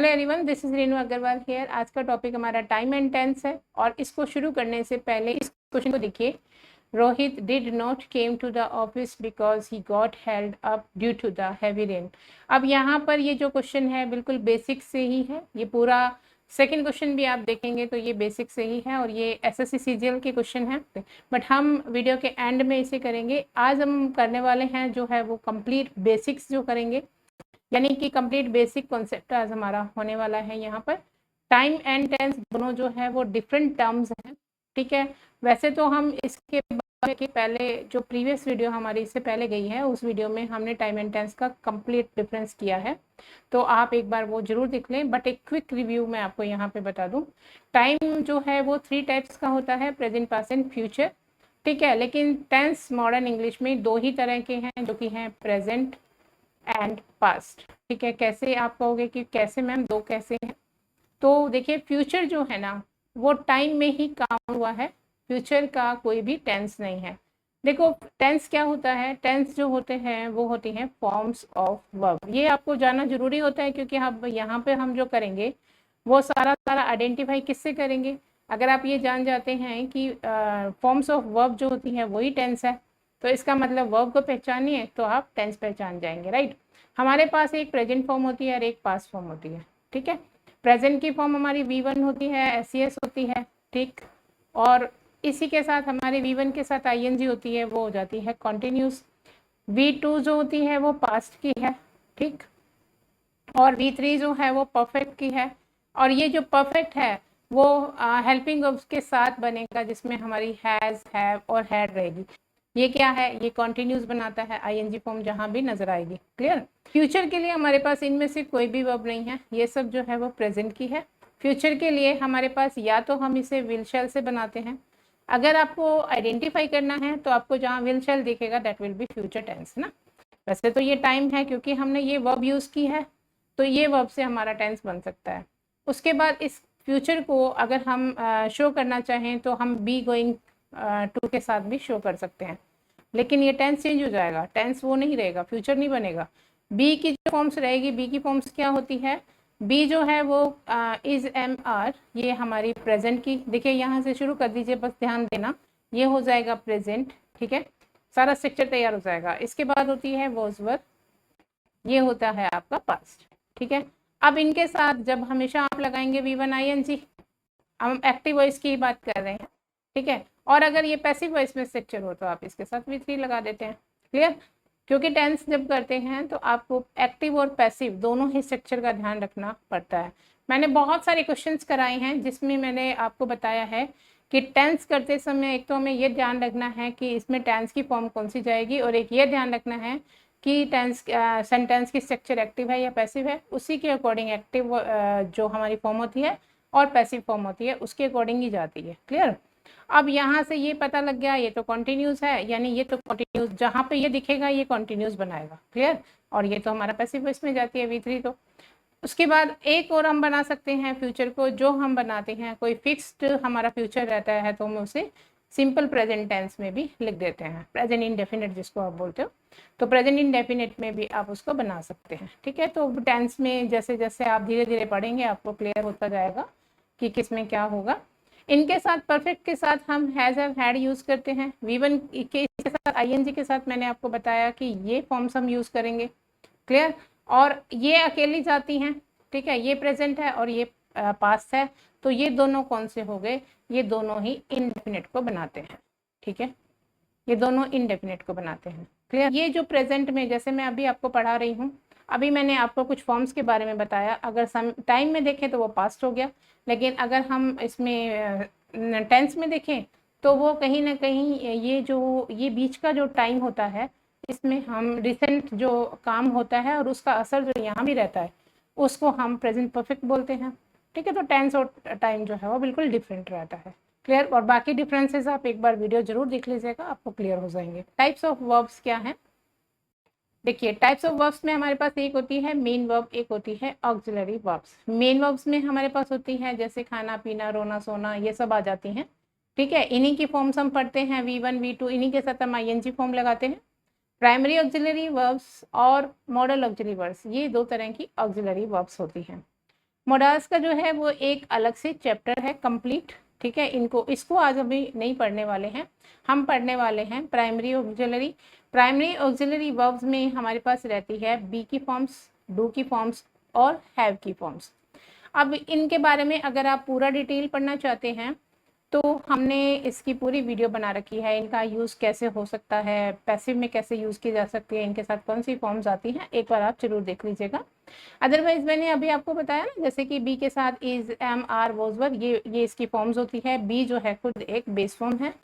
Hello everyone, this is Renu Agarwal here. आज का topic हमारा टाइम एंड टेंस है और इसको शुरू करने से पहले इस क्वेश्चन को देखिए। Rohit did not came to the office because he got held up due to the heavy rain. अब यहाँ पर ये जो क्वेश्चन है बिल्कुल बेसिक से ही है। ये पूरा सेकंड क्वेश्चन भी आप देखेंगे तो ये बेसिक से ही है और ये एसएससी सीजीएल के क्वेश्चन है, बट हम वीडियो के एंड में इसे करेंगे। आज हम करने वाले हैं जो है वो कंप्लीट बेसिक्स जो करेंगे, यानी कि कंप्लीट बेसिक कॉन्सेप्ट आज हमारा होने वाला है। यहाँ पर टाइम एंड टेंस दोनों जो है वो डिफरेंट टर्म्स हैं, ठीक है। वैसे तो हम इसके बारे के पहले जो प्रीवियस वीडियो हमारी इससे पहले गई है उस वीडियो में हमने टाइम एंड टेंस का कंप्लीट डिफरेंस किया है, तो आप एक बार वो जरूर देख लें। बट एक क्विक रिव्यू मैं आपको यहाँ पे बता दूँ। टाइम जो है वो 3 टाइप्स का होता है, प्रेजेंट, पास्ट एंड फ्यूचर, ठीक है। लेकिन टेंस मॉडर्न इंग्लिश में 2 ही तरह के हैं जो कि हैं प्रेजेंट एंड पास्ट, ठीक है। कैसे आप कहोगे कि कैसे मैम, 2 कैसे हैं? तो देखिए, फ्यूचर जो है ना वो टाइम में ही काम हुआ है, फ्यूचर का कोई भी टेंस नहीं है। देखो टेंस क्या होता है, टेंस जो होते हैं वो होती हैं फॉर्म्स ऑफ वर्ब। ये आपको जानना जरूरी होता है क्योंकि हम यहाँ पे हम जो करेंगे वो सारा सारा आइडेंटिफाई किससे करेंगे। अगर आप ये जान जाते हैं कि फॉर्म्स ऑफ वर्ब जो होती हैं वही टेंस है, तो इसका मतलब वर्ब को पहचानिए तो आप टेंस पहचान जाएंगे, राइट। हमारे पास एक प्रेजेंट फॉर्म होती है और एक पास्ट फॉर्म होती है, ठीक है। प्रेजेंट की फॉर्म हमारी V1 होती है, SES होती है, ठीक। और इसी के साथ हमारे V1 के साथ ING होती है, वो हो जाती है कॉन्टिन्यूस। V2 जो होती है वो पास्ट की है, ठीक। और V3 जो है वो परफेक्ट की है। और ये जो परफेक्ट है वो हेल्पिंग वर्ब्स के साथ बनेगा जिसमें हमारी हैज, हैव और हैड रहेगी। ये क्या है, ये कॉन्टिन्यूस बनाता है, ING फॉर्म जहां भी नजर आएगी, क्लियर। फ्यूचर के लिए हमारे पास इनमें से कोई भी वर्ब नहीं है, ये सब जो है वो प्रेजेंट की है। फ्यूचर के लिए हमारे पास या तो हम इसे विल शैल से बनाते हैं, अगर आपको आइडेंटिफाई करना है तो आपको जहाँ विल शैल दिखेगा that will be future tense ना। वैसे तो ये टाइम है क्योंकि हमने ये वर्ब यूज की है, तो ये वर्ब से हमारा टेंस बन सकता है। उसके बाद इस फ्यूचर को अगर हम शो करना चाहें तो हम बी गोइंग टू के साथ भी शो कर सकते हैं, लेकिन ये टेंस चेंज हो जाएगा, टेंस वो नहीं रहेगा, फ्यूचर नहीं बनेगा। बी की जो फॉर्म्स रहेगी, बी की फॉर्म्स क्या होती है, बी जो है वो इज, एम, आर, ये हमारी प्रेजेंट की। देखिए यहाँ से शुरू कर दीजिए, बस ध्यान देना, ये हो जाएगा प्रेजेंट, ठीक है। सारा स्ट्रक्चर तैयार हो जाएगा। इसके बाद होती है वॉज वर, ये होता है आपका पास्ट, ठीक है। अब इनके साथ जब हमेशा आप लगाएंगे V1 ING, हम एक्टिव वॉइस की बात कर रहे हैं, ठीक है। और अगर ये पैसिव वॉइस में स्ट्रक्चर हो तो आप इसके साथ V3 लगा देते हैं, क्लियर। क्योंकि टेंस जब करते हैं तो आपको एक्टिव और पैसिव दोनों ही स्ट्रक्चर का ध्यान रखना पड़ता है। मैंने बहुत सारे क्वेश्चंस कराए हैं जिसमें मैंने आपको बताया है कि टेंस करते समय एक तो हमें ये ध्यान रखना है कि इसमें टेंस की फॉर्म कौन सी जाएगी, और एक ये ध्यान रखना है कि टेंस सेंटेंस की स्ट्रक्चर एक्टिव है या पैसिव है, उसी के अकॉर्डिंग एक्टिव जो हमारी फॉर्म होती है और पैसिव फॉर्म होती है उसके अकॉर्डिंग ही जाती है, क्लियर। अब यहाँ से ये पता लग गया ये तो कॉन्टिन्यूस है, यानी ये तो कॉन्टिन्यूस जहाँ पे ये दिखेगा ये कॉन्टिन्यूस बनाएगा, क्लियर। और ये तो हमारा पैसिव इसमें जाती है V3। तो उसके बाद एक और हम बना सकते हैं फ्यूचर को, जो हम बनाते हैं कोई फिक्स्ड हमारा फ्यूचर रहता है तो हम उसे सिंपल प्रेजेंट टेंस में भी लिख देते हैं, प्रेजेंट इंडेफिनिट जिसको आप बोलते हो, तो प्रेजेंट इंडेफिनिट में भी आप उसको बना सकते हैं, ठीक है। तो टेंस में जैसे जैसे आप धीरे धीरे पढ़ेंगे आपको क्लियर होता जाएगा कि किस में क्या होगा। इनके साथ परफेक्ट के साथ हम हैज, हैव, हैड यूज करते हैं। V1 के साथ ING के साथ मैंने आपको बताया कि ये फॉर्म्स हम यूज करेंगे, क्लियर। और ये अकेली जाती हैं, ठीक है, ये प्रेजेंट है और ये पास्ट है, तो ये दोनों कौन से हो गए, ये दोनों ही इंडेफिनिट को बनाते हैं, ठीक है। ये दोनों इंडेफिनिट को बनाते हैं, क्लियर। ये जो प्रेजेंट में जैसे मैं अभी आपको पढ़ा रही हूँ, अभी मैंने आपको कुछ फॉर्म्स के बारे में बताया, अगर सम टाइम में देखें तो वो पास्ट हो गया, लेकिन अगर हम इसमें टेंस में देखें तो वो कहीं ना कहीं ये बीच का जो टाइम होता है इसमें हम रिसेंट जो काम होता है और उसका असर जो यहाँ भी रहता है उसको हम प्रेजेंट परफेक्ट बोलते हैं, ठीक है। तो टेंस और टाइम जो है वो बिल्कुल डिफरेंट रहता है, क्लियर। और बाकी डिफरेंसेस आप एक बार वीडियो जरूर देख लीजिएगा, आपको क्लियर हो जाएंगे। टाइप्स ऑफ वर्ब्स क्या है, देखिए टाइप्स ऑफ वर्ब्स में हमारे पास एक होती है मेन वर्ब, एक होती है ऑक्सिलरी वर्ब्स। मेन वर्ब्स में हमारे पास होती है जैसे खाना, पीना, रोना, सोना, ये सब आ जाती हैं, ठीक है। इन्हीं की फॉर्म्स हम पढ़ते हैं V1 V2, इन्हीं के साथ हम ING फॉर्म लगाते हैं। प्राइमरी ऑक्सिलरी वर्ब्स और मॉडल ऑक्सिलरी वर्ब्स, ये 2 तरह की ऑक्सिलरी वर्ब्स होती हैं। मोडाल्स का जो है वो एक अलग से चैप्टर है कंप्लीट, ठीक है। इसको आज अभी नहीं पढ़ने वाले हैं, हम पढ़ने वाले हैं primary auxiliary. Primary auxiliary verbs में हमारे पास रहती है बी की फॉर्म्स, डू की फॉर्म्स और हैव की फॉर्म्स। अब इनके बारे में अगर आप पूरा डिटेल पढ़ना चाहते हैं तो हमने इसकी पूरी वीडियो बना रखी है, इनका यूज़ कैसे हो सकता है, पैसिव में कैसे यूज़ की जा सकती है, इनके साथ कौन सी फॉर्म्स आती हैं, एक बार आप जरूर देख लीजिएगा। अदरवाइज मैंने अभी आपको बताया ना, जैसे कि बी के साथ इज, एम, आर, वॉज, वर, ये इसकी फॉर्म्स होती है। बी जो है खुद एक बेस फॉर्म है,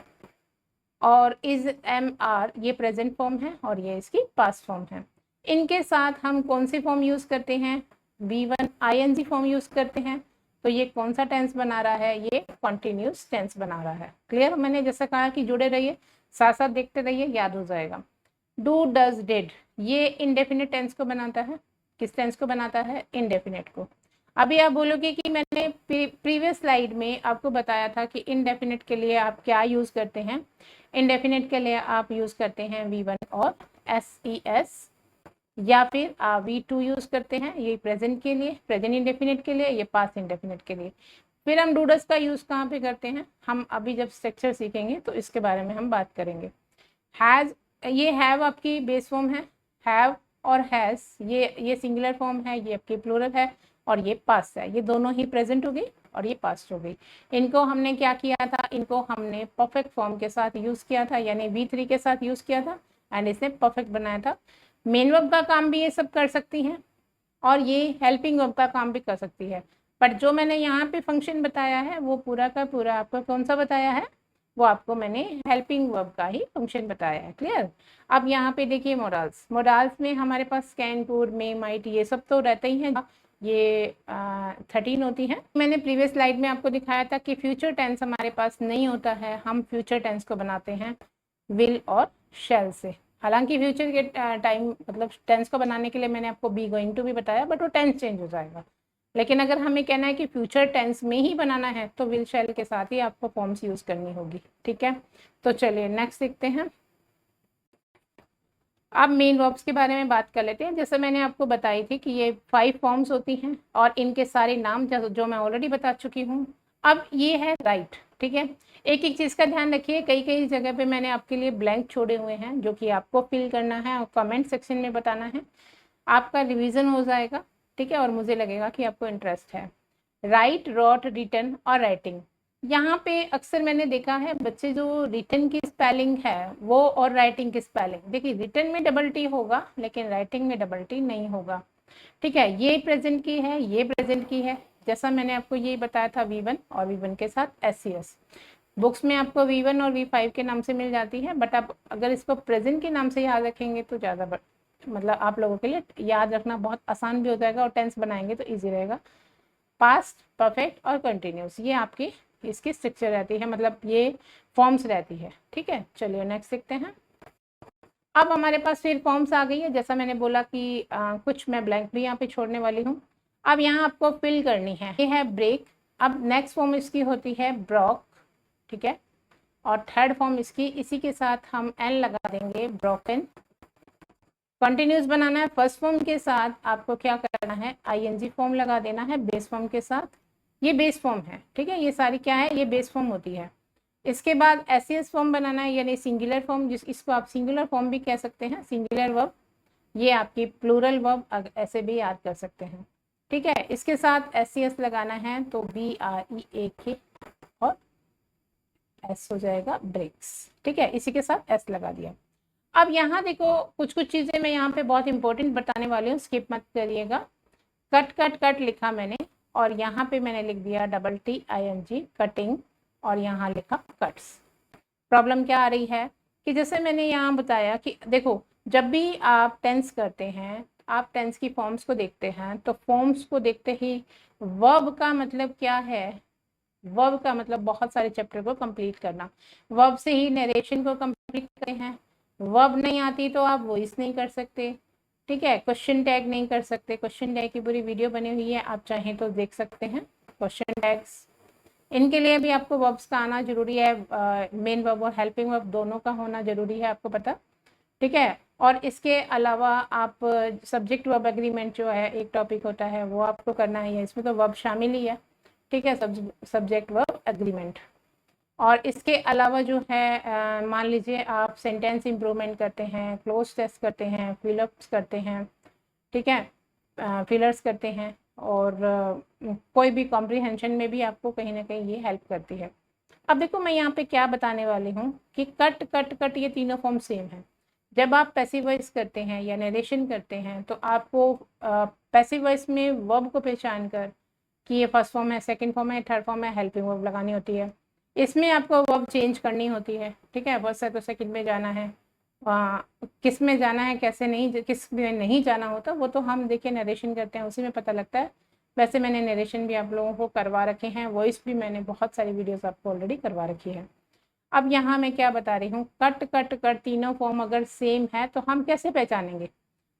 और इज, एम, आर ये प्रेजेंट फॉर्म है, और ये इसकी पास्ट फॉर्म है। इनके साथ हम कौन सी फॉर्म यूज़ करते हैं, V1 ING फॉर्म यूज़ करते हैं। तो ये कौन सा टेंस बना रहा है, ये कॉन्टिन्यूस टेंस बना रहा है। क्लियर, मैंने जैसा कहा कि जुड़े रहिए, साथ साथ देखते रहिए, याद हो जाएगा। डू, डज, डिड ये इनडेफिनिट टेंस को बनाता है। किस टेंस को बनाता है, इनडेफिनिट को। अभी आप बोलोगे कि मैंने प्रीवियस स्लाइड में आपको बताया था कि इनडेफिनिट के लिए आप क्या यूज़ करते हैं। इनडेफिनिट के लिए आप यूज़ करते हैं V1 और SES, या फिर V2 यूज़ करते हैं, ये प्रेजेंट के लिए, प्रेजेंट इंडेफिनिट के लिए, ये पास्ट इंडेफिनिट के लिए। फिर हम डूडस का यूज़ कहाँ पे करते हैं, हम अभी जब स्ट्रक्चर सीखेंगे तो इसके बारे में हम बात करेंगे। हैज़, ये हैव आपकी बेस फॉर्म है, हैव और हैज़ ये सिंगुलर फॉर्म है, ये आपकी प्लूरल है, और ये पास्ट है। ये दोनों ही प्रेजेंट हो गई और ये पास्ट हो गई। इनको हमने क्या किया था, इनको हमने परफेक्ट फॉर्म के साथ यूज़ किया था, यानी V3 के साथ यूज़ किया था, एंड इसने परफेक्ट बनाया था। मेन वर्ब का काम भी ये सब कर सकती हैं, और ये हेल्पिंग वर्ब का काम भी कर सकती है। बट जो मैंने यहाँ पे फंक्शन बताया है वो पूरा का पूरा आपको कौन सा बताया है, वो आपको मैंने हेल्पिंग वर्ब का ही फंक्शन बताया है। क्लियर। अब यहाँ पे देखिए मोडाल्स, मोडाल्स में हमारे पास कैन, कुड, मे, माइट ये सब तो रहते ही हैं। ये 13 होती हैं। मैंने प्रीवियस स्लाइड में आपको दिखाया था कि फ्यूचर टेंस हमारे पास नहीं होता है, हम फ्यूचर टेंस को बनाते हैं विल और शैल से। हालांकि फ्यूचर के टाइम मतलब टेंस को बनाने के लिए मैंने आपको बी गोइंग टू भी बताया, बट वो टेंस चेंज हो जाएगा। लेकिन अगर हमें कहना है कि फ्यूचर टेंस में ही बनाना है तो विल शैल के साथ ही आपको फॉर्म्स यूज करनी होगी। ठीक है, तो चलिए नेक्स्ट देखते हैं। अब मेन वर्ब्स के बारे में बात कर लेते हैं। जैसे मैंने आपको बताई थी कि ये 5 फॉर्म्स होती हैं, और इनके सारे नाम जो मैं ऑलरेडी बता चुकी हूँ। अब ये है राइट, ठीक है। एक एक चीज़ का ध्यान रखिए, कई कई जगह पे मैंने आपके लिए ब्लैंक छोड़े हुए हैं जो कि आपको फिल करना है और कमेंट सेक्शन में बताना है। आपका रिवीजन हो जाएगा, ठीक है, और मुझे लगेगा कि आपको इंटरेस्ट है। राइट, रॉट, रिटन और राइटिंग। यहाँ पे अक्सर मैंने देखा है बच्चे जो रिटन की स्पेलिंग है वो और राइटिंग की स्पेलिंग, देखिए रिटन में डबल टी होगा लेकिन राइटिंग में डबल टी नहीं होगा। ठीक है, ये प्रेजेंट की है, ये प्रेजेंट की है। जैसा मैंने आपको ये बताया था V1 और V1 के साथ SES। बुक्स में आपको V1 और V5 के नाम से मिल जाती है, बट आप अगर इसको प्रेजेंट के नाम से याद रखेंगे तो ज़्यादा मतलब आप लोगों के लिए याद रखना बहुत आसान भी हो जाएगा, और टेंस बनाएंगे तो ईजी रहेगा। पास्ट, परफेक्ट और कंटिन्यूस, ये आपकी इसकी स्ट्रक्चर रहती है, मतलब ये फॉर्म्स रहती है। ठीक है, चलिए नेक्स्ट देखते हैं। अब हमारे पास फिर फॉर्म्स आ गई है। जैसा मैंने बोला कि कुछ मैं ब्लैंक भी यहाँ पे छोड़ने वाली हूँ। अब यहाँ आपको फिल करनी है, ये है ब्रेक। अब नेक्स्ट फॉर्म इसकी होती है ब्रॉक, ठीक है, और थर्ड फॉर्म इसकी, इसी के साथ हम एन लगा देंगे, ब्रोकन। कंटिन्यूस बनाना है, फर्स्ट फॉर्म के साथ आपको क्या करना है, ING फॉर्म लगा देना है बेस फॉर्म के साथ। ये बेस फॉर्म है, ठीक है, ये सारी क्या है, ये बेस फॉर्म होती है। इसके बाद SES फॉर्म बनाना है, यानी सिंगुलर फॉर्म, इसको आप सिंगुलर फॉर्म भी कह सकते हैं, सिंगुलर वर्ब। ये आपकी प्लूरल वर्ब ऐसे भी याद कर सकते हैं। ठीक है, इसके साथ SES लगाना है तो BREAK और S हो जाएगा ब्रेक्स। ठीक है, इसी के साथ S लगा दिया। अब यहाँ देखो कुछ कुछ चीजें मैं यहाँ पे बहुत इंपॉर्टेंट बताने वाली हूँ, स्किप मत करिएगा। कट कट कट लिखा मैंने, और यहाँ पे मैंने लिख दिया TTING कटिंग, और यहाँ लिखा कट्स। प्रॉब्लम क्या आ रही है कि जैसे मैंने यहाँ बताया कि देखो जब भी आप टेंस करते हैं, आप टेंस की फॉर्म्स को देखते हैं, तो फॉर्म्स को देखते ही वर्ब का मतलब क्या है, वर्ब का मतलब बहुत सारे चैप्टर को कंप्लीट करना। वर्ब से ही नरेशन को कंप्लीट करते हैं। वर्ब नहीं आती तो आप वॉइस नहीं कर सकते, ठीक है, क्वेश्चन टैग नहीं कर सकते। क्वेश्चन टैग की पूरी वीडियो बनी हुई है, आप चाहें तो देख सकते हैं क्वेश्चन टैग्स। इनके लिए भी आपको वर्ब्स का आना जरूरी है, मेन वर्ब और हेल्पिंग वर्ब दोनों का होना जरूरी है, आपको पता, ठीक है। और इसके अलावा आप सब्जेक्ट वर्ब एग्रीमेंट जो है एक टॉपिक होता है वो आपको करना है, इसमें तो वर्ब शामिल ही है, ठीक है, सब्जेक्ट वर्ब एग्रीमेंट। और इसके अलावा जो है मान लीजिए आप सेंटेंस इम्प्रूवमेंट करते हैं, क्लोज टेस्ट करते हैं, फिलअप्स करते हैं, ठीक है, फिलर्स करते हैं, और कोई भी कॉम्प्रीहेंशन में भी आपको कहीं ना कहीं ये हेल्प करती है। अब देखो मैं यहाँ पे क्या बताने वाली हूँ कि कट कट कट ये तीनों फॉर्म सेम है। जब आप पैसिव वॉइस करते हैं या नरेशन करते हैं तो आपको पैसिव वॉइस में वर्ब को पहचान कर कि ये फर्स्ट फॉर्म है, सेकंड फॉर्म है, थर्ड फॉर्म है, हेल्पिंग वर्ब लगानी होती है। इसमें आपको वर्ब चेंज करनी होती है, ठीक है, फर्स्ट है तो सेकंड में जाना है, किस में जाना है, कैसे नहीं, किस में नहीं जाना होता वो तो हम देखिए नरेशन करते हैं उसी में पता लगता है। वैसे मैंने नरेशन भी आप लोगों को करवा रखे हैं, वॉइस भी मैंने बहुत सारी वीडियोस आपको ऑलरेडी करवा रखी है। अब यहाँ मैं क्या बता रही हूँ, कट कट कट तीनों फॉर्म अगर सेम है तो हम कैसे पहचानेंगे।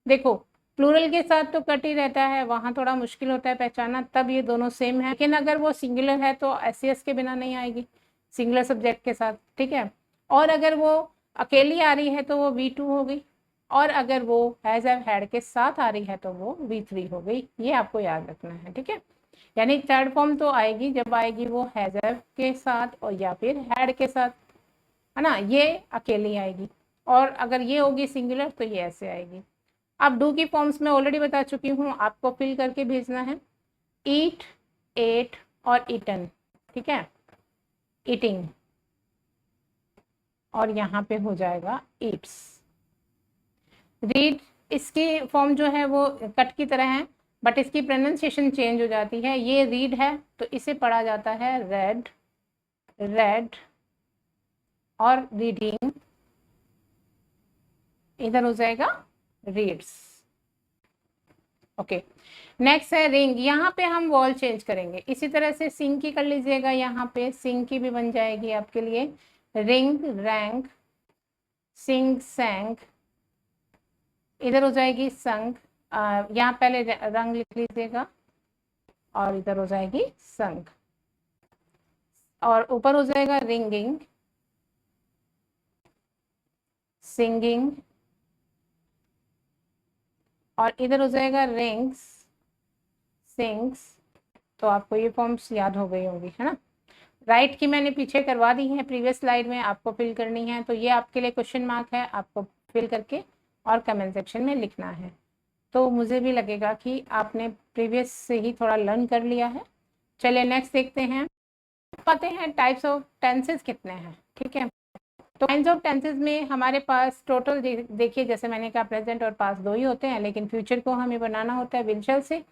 देखो प्लूरल के साथ तो कट ही रहता है, वहाँ थोड़ा मुश्किल होता है पहचाना, तब ये दोनों सेम है। लेकिन अगर वो सिंगुलर है तो एस के बिना नहीं आएगी, सिंगुलर सब्जेक्ट के साथ, ठीक है। और अगर वो अकेली आ रही है तो वो V2 हो गई, और अगर वो हैज़ हैव हैड के साथ आ रही है तो वो V3 हो गई। ये आपको याद रखना है, ठीक है। यानी थर्ड फॉर्म तो आएगी जब आएगी वो हैज़ हैव के साथ और या फिर हैड के साथ, है ना, ये अकेली आएगी। और अगर ये होगी सिंगुलर तो ये ऐसे आएगी। अब डू की फॉर्म्स में ऑलरेडी बता चुकी हूँ, आपको फिल करके भेजना है। ईट, एट और ईटन, ठीक है, ईटिंग, और यहाँ पे हो जाएगा ईट्स। रीड, इसकी फॉर्म जो है वो कट की तरह है बट इसकी प्रोनाउंसिएशन चेंज हो जाती है। ये रीड है तो इसे पढ़ा जाता है रेड, रेड, और रीडिंग इधर हो जाएगा रीड्स। ओके, नेक्स्ट है रिंग, यहाँ पे हम वॉल चेंज करेंगे। इसी तरह से सिंग की कर लीजिएगा, यहाँ पे सिंग की भी बन जाएगी आपके लिए रिंग, रैंग, सिंग, सैंग, इधर हो जाएगी संग, यहाँ पहले रंग लिख लीजिएगा और इधर हो जाएगी संग, और ऊपर हो जाएगा रिंगिंग, सिंगिंग, और इधर हो जाएगा रिंग्स, सिंग्स। तो आपको ये फॉर्म्स याद हो गई होंगी, है ना। राइट की मैंने पीछे करवा दी है प्रीवियस स्लाइड में, आपको फिल करनी है, तो ये आपके लिए क्वेश्चन मार्क है, आपको फिल करके और कमेंट सेक्शन में लिखना है। तो मुझे भी लगेगा कि आपने प्रीवियस से ही थोड़ा लर्न कर लिया है। चलिए नेक्स्ट देखते हैं, पाते हैं टाइप्स ऑफ टेंसेस कितने हैं, ठीक है। तो काइंड्स ऑफ टेंसेस में हमारे पास टोटल देखिए, जैसे मैंने कहा प्रेजेंट और पास्ट दो ही होते हैं, लेकिन फ्यूचर को हमें बनाना होता है विल शैल से,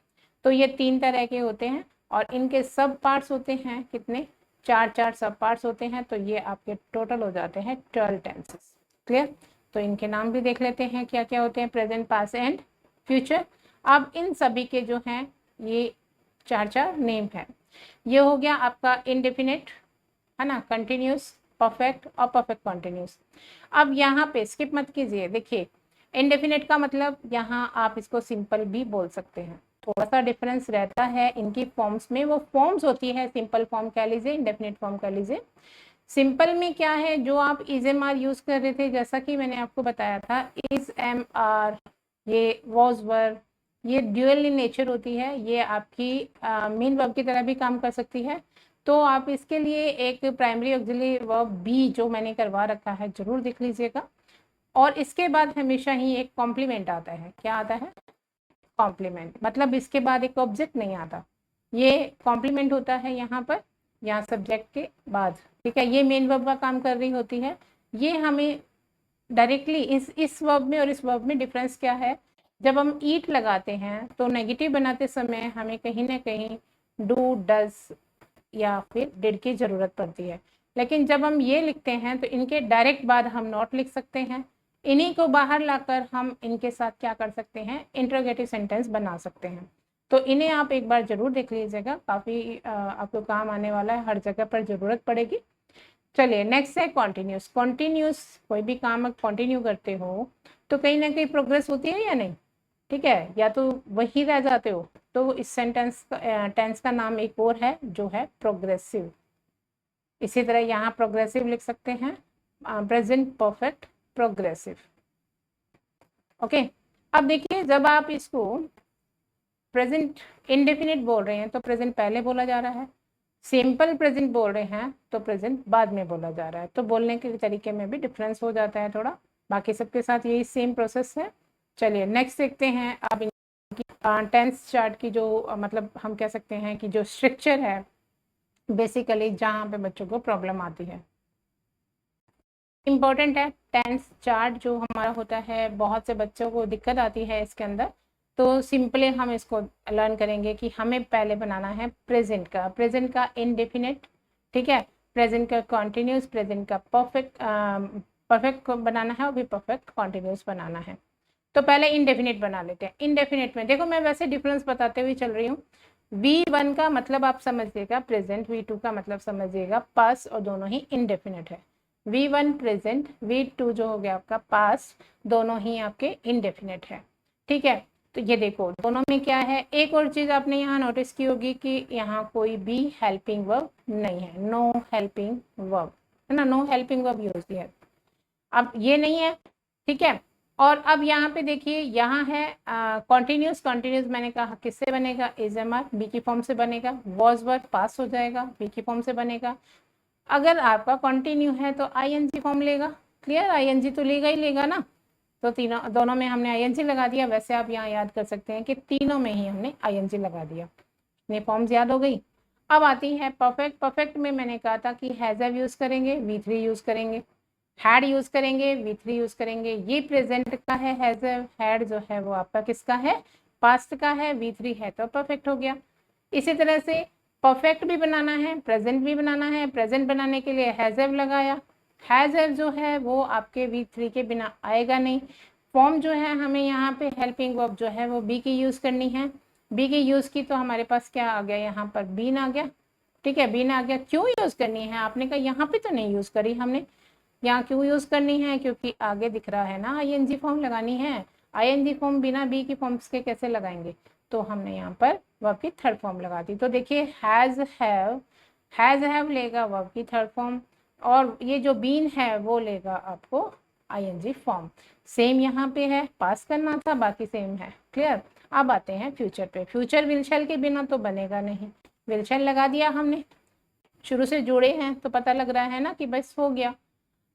तो ये 3 तरह के होते हैं और इनके सब पार्ट्स होते हैं कितने, 4 सब पार्ट्स होते हैं। तो ये आपके टोटल हो जाते हैं 12 टेंसेस। क्लियर, तो इनके नाम भी देख लेते हैं क्या क्या होते हैं, प्रेजेंट, पास्ट एंड फ्यूचर। अब इन सभी के जो हैं ये 4 नेम है। ये हो गया आपका इनडेफिनेट, है ना, कंटिन्यूस, परफेक्ट और परफेक्ट कॉन्टिन्यूस। अब यहाँ पे स्किप मत कीजिए, देखिए इनडेफिनेट का मतलब यहाँ आप इसको सिंपल भी बोल सकते हैं, थोड़ा सा डिफरेंस रहता है इनकी फॉर्म्स में। वो फॉर्म्स होती है, सिंपल फॉर्म कह लीजिए, इंडेफिनिट फॉर्म कह लीजिए। सिंपल में क्या है, जो आप इज एम आर यूज कर रहे थे, जैसा कि मैंने आपको बताया था, इज एम आर, ये वॉज वर, ये ड्यूअल इन नेचर होती है, ये आपकी मेन वर्ब की तरह भी काम कर सकती है। तो आप इसके लिए एक प्राइमरी ऑक्सिलरी वर्ब बी जो मैंने करवा रखा है जरूर देख लीजिएगा। और इसके बाद हमेशा ही एक कॉम्प्लीमेंट आता है। क्या आता है, कॉम्प्लीमेंट, मतलब इसके बाद एक ऑब्जेक्ट नहीं आता, ये कॉम्प्लीमेंट होता है यहाँ पर, यहाँ सब्जेक्ट के बाद, ठीक है। ये मेन वर्ब का काम कर रही होती है। ये हमें डायरेक्टली इस वर्ब में और इस वर्ब में डिफरेंस क्या है, जब हम ईट लगाते हैं तो नेगेटिव बनाते समय हमें कहीं ना कहीं डू, डज या फिर डिड की जरूरत पड़ती है। लेकिन जब हम ये लिखते हैं तो इनके डायरेक्ट बाद हम नॉट लिख सकते हैं। इन्हीं को बाहर लाकर हम इनके साथ क्या कर सकते हैं, इंट्रोगेटिव सेंटेंस बना सकते हैं। तो इन्हें आप एक बार जरूर देख लीजिएगा, काफ़ी आपको काम आने वाला है, हर जगह पर ज़रूरत पड़ेगी। चलिए नेक्स्ट है कॉन्टिन्यूस। कॉन्टिन्यूस, कोई भी काम कंटिन्यू करते हो तो कहीं ना कहीं प्रोग्रेस होती है या नहीं, ठीक है, या तो वही रह जाते हो। तो इस टेंस का नाम एक और है जो है प्रोग्रेसिव। इसी तरह यहाँ प्रोग्रेसिव लिख सकते हैं, प्रेजेंट परफेक्ट प्रोग्रेसिव। ओके, अब देखिए जब आप इसको प्रेजेंट इंडेफिनिट बोल रहे हैं तो प्रेजेंट पहले बोला जा रहा है, सिंपल प्रेजेंट बोल रहे हैं तो प्रेजेंट बाद में बोला जा रहा है, तो बोलने के तरीके में भी डिफरेंस हो जाता है थोड़ा। बाकी सबके साथ यही सेम प्रोसेस है। चलिए नेक्स्ट देखते हैं। अब टेंस चार्ट की जो मतलब हम कह सकते हैं कि जो स्ट्रक्चर है बेसिकली जहाँ पे बच्चों को प्रॉब्लम आती है, इम्पोर्टेंट है। टेंस चार्ट जो हमारा होता है बहुत से बच्चों को दिक्कत आती है इसके अंदर, तो सिंपली हम इसको लर्न करेंगे कि हमें पहले बनाना है प्रेजेंट का इनडेफिनेट, ठीक है, प्रेजेंट का कॉन्टिन्यूस, प्रेजेंट का परफेक्ट बनाना है और भी परफेक्ट कॉन्टिन्यूस बनाना है। तो पहले इनडेफिनेट बना लेते हैं। इनडेफिनेट में देखो मैं वैसे डिफरेंस बताते हुए चल रही हूँ। V1 का मतलब आप समझिएगा प्रेजेंट, V2 का मतलब समझिएगा पास्ट, और दोनों ही इनडेफिनेट है। V1 प्रेजेंट, V2 जो हो गया आपका पास्ट, दोनों ही आपके इनडेफिनेट है, ठीक है। तो ये देखो दोनों में क्या है, एक और चीज आपने यहाँ नोटिस की होगी कि यहाँ कोई भी हेल्पिंग वर्ब नहीं है, नो हेल्पिंग वर्ब है ना, नो हेल्पिंग वर्ब यूज है, अब ये नहीं है, ठीक है। और अब यहाँ पे देखिए यहाँ है कॉन्टिन्यूस, कॉन्टिन्यूस मैंने कहा किससे बनेगा, इज एम आर, बी की फॉर्म से बनेगा, वॉज वर्ब पास हो जाएगा, बी की फॉर्म से बनेगा। अगर आपका कंटिन्यू है तो आईएनजी फॉर्म लेगा, क्लियर, आईएनजी तो लेगा ही लेगा ना, तो तीनों दोनों में हमने आईएनजी लगा दिया। वैसे आप यहाँ याद कर सकते हैं कि तीनों में ही हमने आईएनजी लगा दिया, ये फॉर्म्स याद हो गई। अब आती है परफेक्ट। परफेक्ट में मैंने कहा था कि हैज हैव यूज करेंगे, V3 यूज करेंगे, हैड यूज करेंगे, V3 यूज करेंगे। ये प्रेजेंट का है, हैज हैड जो है वो आपका किसका है, पास्ट का है, V3 है तो परफेक्ट हो गया। इसी तरह से परफेक्ट भी बनाना है, प्रेजेंट भी बनाना है। प्रेजेंट बनाने के लिए हैज हैव लगाया, हैज हैव जो है वो आपके V3 के बिना आएगा नहीं। फॉर्म जो है हमें यहाँ पे हेल्पिंग वर्ब जो है वो बी की यूज करनी है, बी की यूज की तो हमारे पास क्या आ गया, यहाँ पर बीन आ गया, ठीक है, बीन आ गया। क्यों यूज करनी है, आपने कहा यहाँ पे तो नहीं यूज करी हमने, यहाँ क्यों यूज करनी है, क्योंकि आगे दिख रहा है ना आईएनजी फॉर्म लगानी है। आईएनजी फॉर्म बिना बी की फॉर्म्स के कैसे लगाएंगे, तो हमने यहाँ पर वर्ब की थर्ड फॉर्म लगा दी। तो देखिए हैज हैव लेगा वर्ब की थर्ड फॉर्म, और ये जो बीन है वो लेगा आपको आईएनजी फॉर्म। सेम यहाँ पे है, पास करना था, बाकी सेम है, क्लियर। अब आते हैं फ्यूचर पे। फ्यूचर विल शैल के बिना तो बनेगा नहीं, विल शैल लगा दिया हमने, शुरू से जोड़े हैं तो पता लग रहा है ना कि बस हो गया।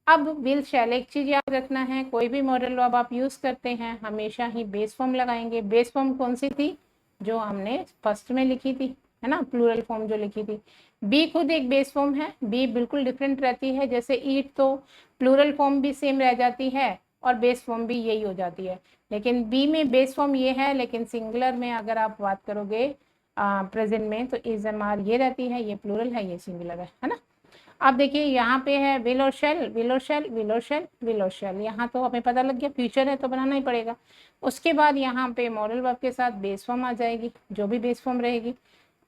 अब विल शैल, एक चीज याद रखना है, कोई भी मॉडल वर्ब आप यूज करते हैं हमेशा ही बेस फॉर्म लगाएंगे। बेस फॉर्म कौन सी थी, जो हमने फर्स्ट में लिखी थी, है ना, प्लूरल फॉर्म जो लिखी थी। बी खुद एक बेस फॉर्म है, बी बिल्कुल डिफरेंट रहती है, जैसे ईट तो प्लूरल फॉर्म भी सेम रह जाती है और बेस फॉर्म भी यही हो जाती है, लेकिन बी में बेस फॉर्म ये है, लेकिन सिंगुलर में अगर आप बात करोगे प्रेजेंट में तो इज एम आर ये रहती है, ये प्लूरल है, ये सिंगुलर है ना। अब देखिए यहाँ पे है विल और शेल, विल और शेल, विल और शेल, विल और शेल, यहाँ तो हमें पता लग गया फ्यूचर है तो बनाना ही पड़ेगा। उसके बाद यहाँ पे मॉडल वर्ब के साथ बेस फॉर्म आ जाएगी, जो भी बेस फॉर्म रहेगी।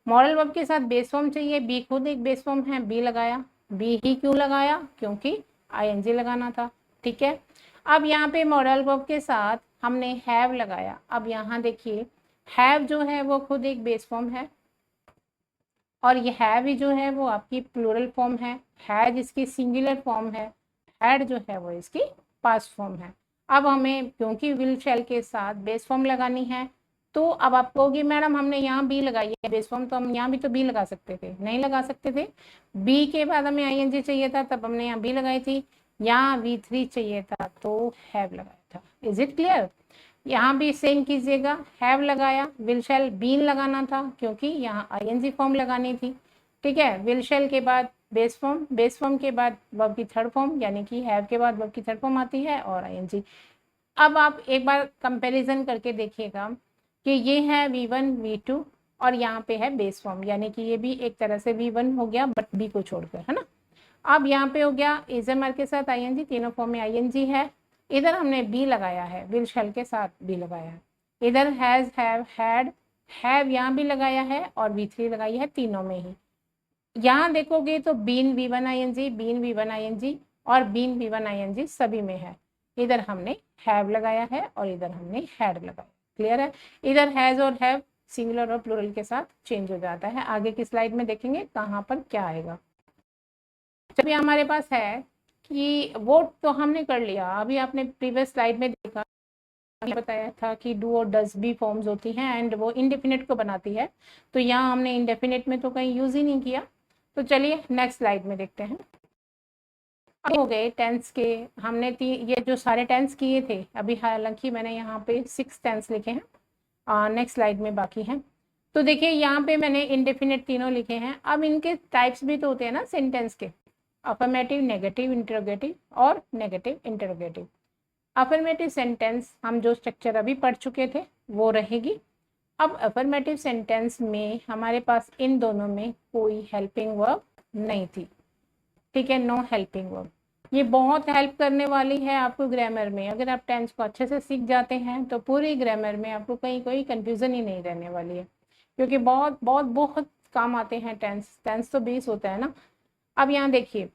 मॉडल वर्ब के साथ बेस फॉर्म चाहिए, बी खुद एक बेस फॉर्म है, बी लगाया। बी ही क्यों लगाया, क्योंकि आईएनजी लगाना था, ठीक है। अब यहाँ पे मॉडल वर्ब के साथ हमने हैव लगाया। अब यहाँ देखिए हैव जो है वो खुद एक बेस फॉर्म है, और ये हैव जो है वो आपकी प्लूरल फॉर्म है, हैज इसकी सिंगुलर फॉर्म है, हैड जो है वो इसकी पास्ट फॉर्म है। अब हमें क्योंकि विल शैल के साथ बेस फॉर्म लगानी है, तो अब आप कहोगे मैडम हमने यहाँ बी लगाई है बेस फॉर्म, तो हम यहाँ भी तो बी लगा सकते थे, नहीं लगा सकते थे। बी के बाद हमें आईएनजी चाहिए था तब हमने यहाँ बी लगाई थी, यहाँ V3 चाहिए था तो हैव लगाया था। Is it clear. यहाँ भी सेम कीजिएगा, हैव लगाया, विल शैल बीन लगाना था क्योंकि यहाँ आईएनजी फॉर्म लगानी थी, ठीक है। विल शैल के बाद बेस फॉर्म, बेस फॉर्म के बाद वर्ब की थर्ड फॉर्म, यानी कि हैव के बाद वर्ब की थर्ड फॉर्म आती है और आईएनजी। अब आप एक बार कंपैरिजन करके देखिएगा कि ये है V1 V2 और यहाँ पे है बेस फॉर्म, यानी कि ये भी एक तरह से V1 हो गया बट बी को छोड़कर, है ना। अब यहाँ पे हो गया इज एम आर के साथ आईएनजी, तीनों फॉर्म में आईएनजी है। इधर हमने बी लगाया है, विल शैल के साथ बी लगाया है। इधर हैज हैव हैड हैव यहाँ भी लगाया है और V3 लगाई है, तीनों में ही। यहाँ देखोगे तो been V1 ING, been V1 ING और बीन V1 आईएनजी सभी में है। इधर हमने हैव लगाया है और इधर हमने हैड लगाया, क्लियर है। इधर हैज और हैव सिंगुलर और प्लूरल के साथ चेंज हो जाता है। आगे की स्लाइड में देखेंगे कहाँ पर क्या आएगा। जब ये हमारे पास है कि वोट तो हमने कर लिया, अभी आपने प्रीवियस स्लाइड में देखा ये बताया था कि डू और डज भी फॉर्म्स होती हैं एंड वो इंडेफिनिट को बनाती है, तो यहाँ हमने इंडेफिनिट में तो कहीं यूज़ ही नहीं किया। तो चलिए नेक्स्ट स्लाइड में देखते हैं। हो गए टेंस के, हमने ये जो सारे टेंस किए थे अभी, हालांकि मैंने यहाँ पे 6 टेंस लिखे हैं, नेक्स्ट स्लाइड में बाकी हैं। तो देखिए यहाँ पे मैंने इंडेफिनिट तीनों लिखे हैं। अब इनके टाइप्स भी तो होते हैं ना सेंटेंस के, अफर्मेटिव, नेगेटिव, इंटरोगेटिव और नेगेटिव इंटरोगेटिव। अफर्मेटिव सेंटेंस हम जो स्ट्रक्चर अभी पढ़ चुके थे वो रहेगी। अब अफर्मेटिव सेंटेंस में हमारे पास इन दोनों में कोई हेल्पिंग वर्ब नहीं थी, ठीक है, नो हेल्पिंग वर्ब। ये बहुत हेल्प करने वाली है आपको ग्रामर में। अगर आप टेंस को अच्छे से सीख जाते हैं तो पूरी ग्रामर में आपको कहीं कोई कंफ्यूजन ही नहीं रहने वाली है, क्योंकि बहुत बहुत बहुत काम आते हैं टेंस। टेंस तो 20 होता है ना। अब यहाँ देखिए,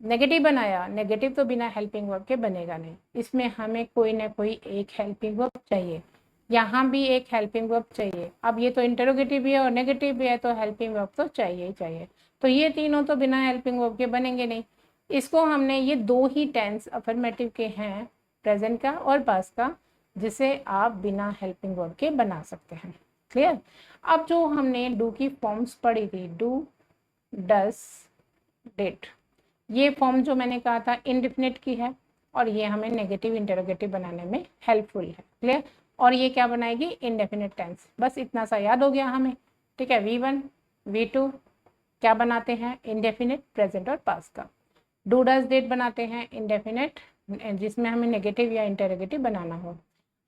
नेगेटिव बनाया, नेगेटिव तो बिना हेल्पिंग वर्ब के बनेगा नहीं, इसमें हमें कोई ना कोई एक हेल्पिंग वर्ब चाहिए। यहाँ भी एक हेल्पिंग वर्ब चाहिए। अब ये तो इंटरोगेटिव भी है और नेगेटिव भी है, तो हेल्पिंग वर्ब तो चाहिए ही चाहिए। तो ये तीनों तो बिना हेल्पिंग वर्ब के बनेंगे नहीं। इसको हमने, ये दो ही टेंस अफर्मेटिव के हैं, प्रेजेंट का और पास्ट का, जिसे आप बिना हेल्पिंग वर्ब के बना सकते हैं। क्लियर। अब जो हमने डू की फॉर्म्स पढ़ी थी, डू, डस, डिड, ये फॉर्म जो मैंने कहा था इंडेफिनिट की है और ये हमें नेगेटिव इंटरोगेटिव बनाने में हेल्पफुल है। क्लियर। और ये क्या बनाएगी, इंडेफिनिट टेंस। बस इतना सा याद हो गया हमें, ठीक है। V1 V2 क्या बनाते हैं, इंडेफिनिट प्रेजेंट और पास्ट का। डू डज डिड बनाते हैं इंडेफिनिट, जिसमें हमें नेगेटिव या इंटरोगेटिव बनाना हो।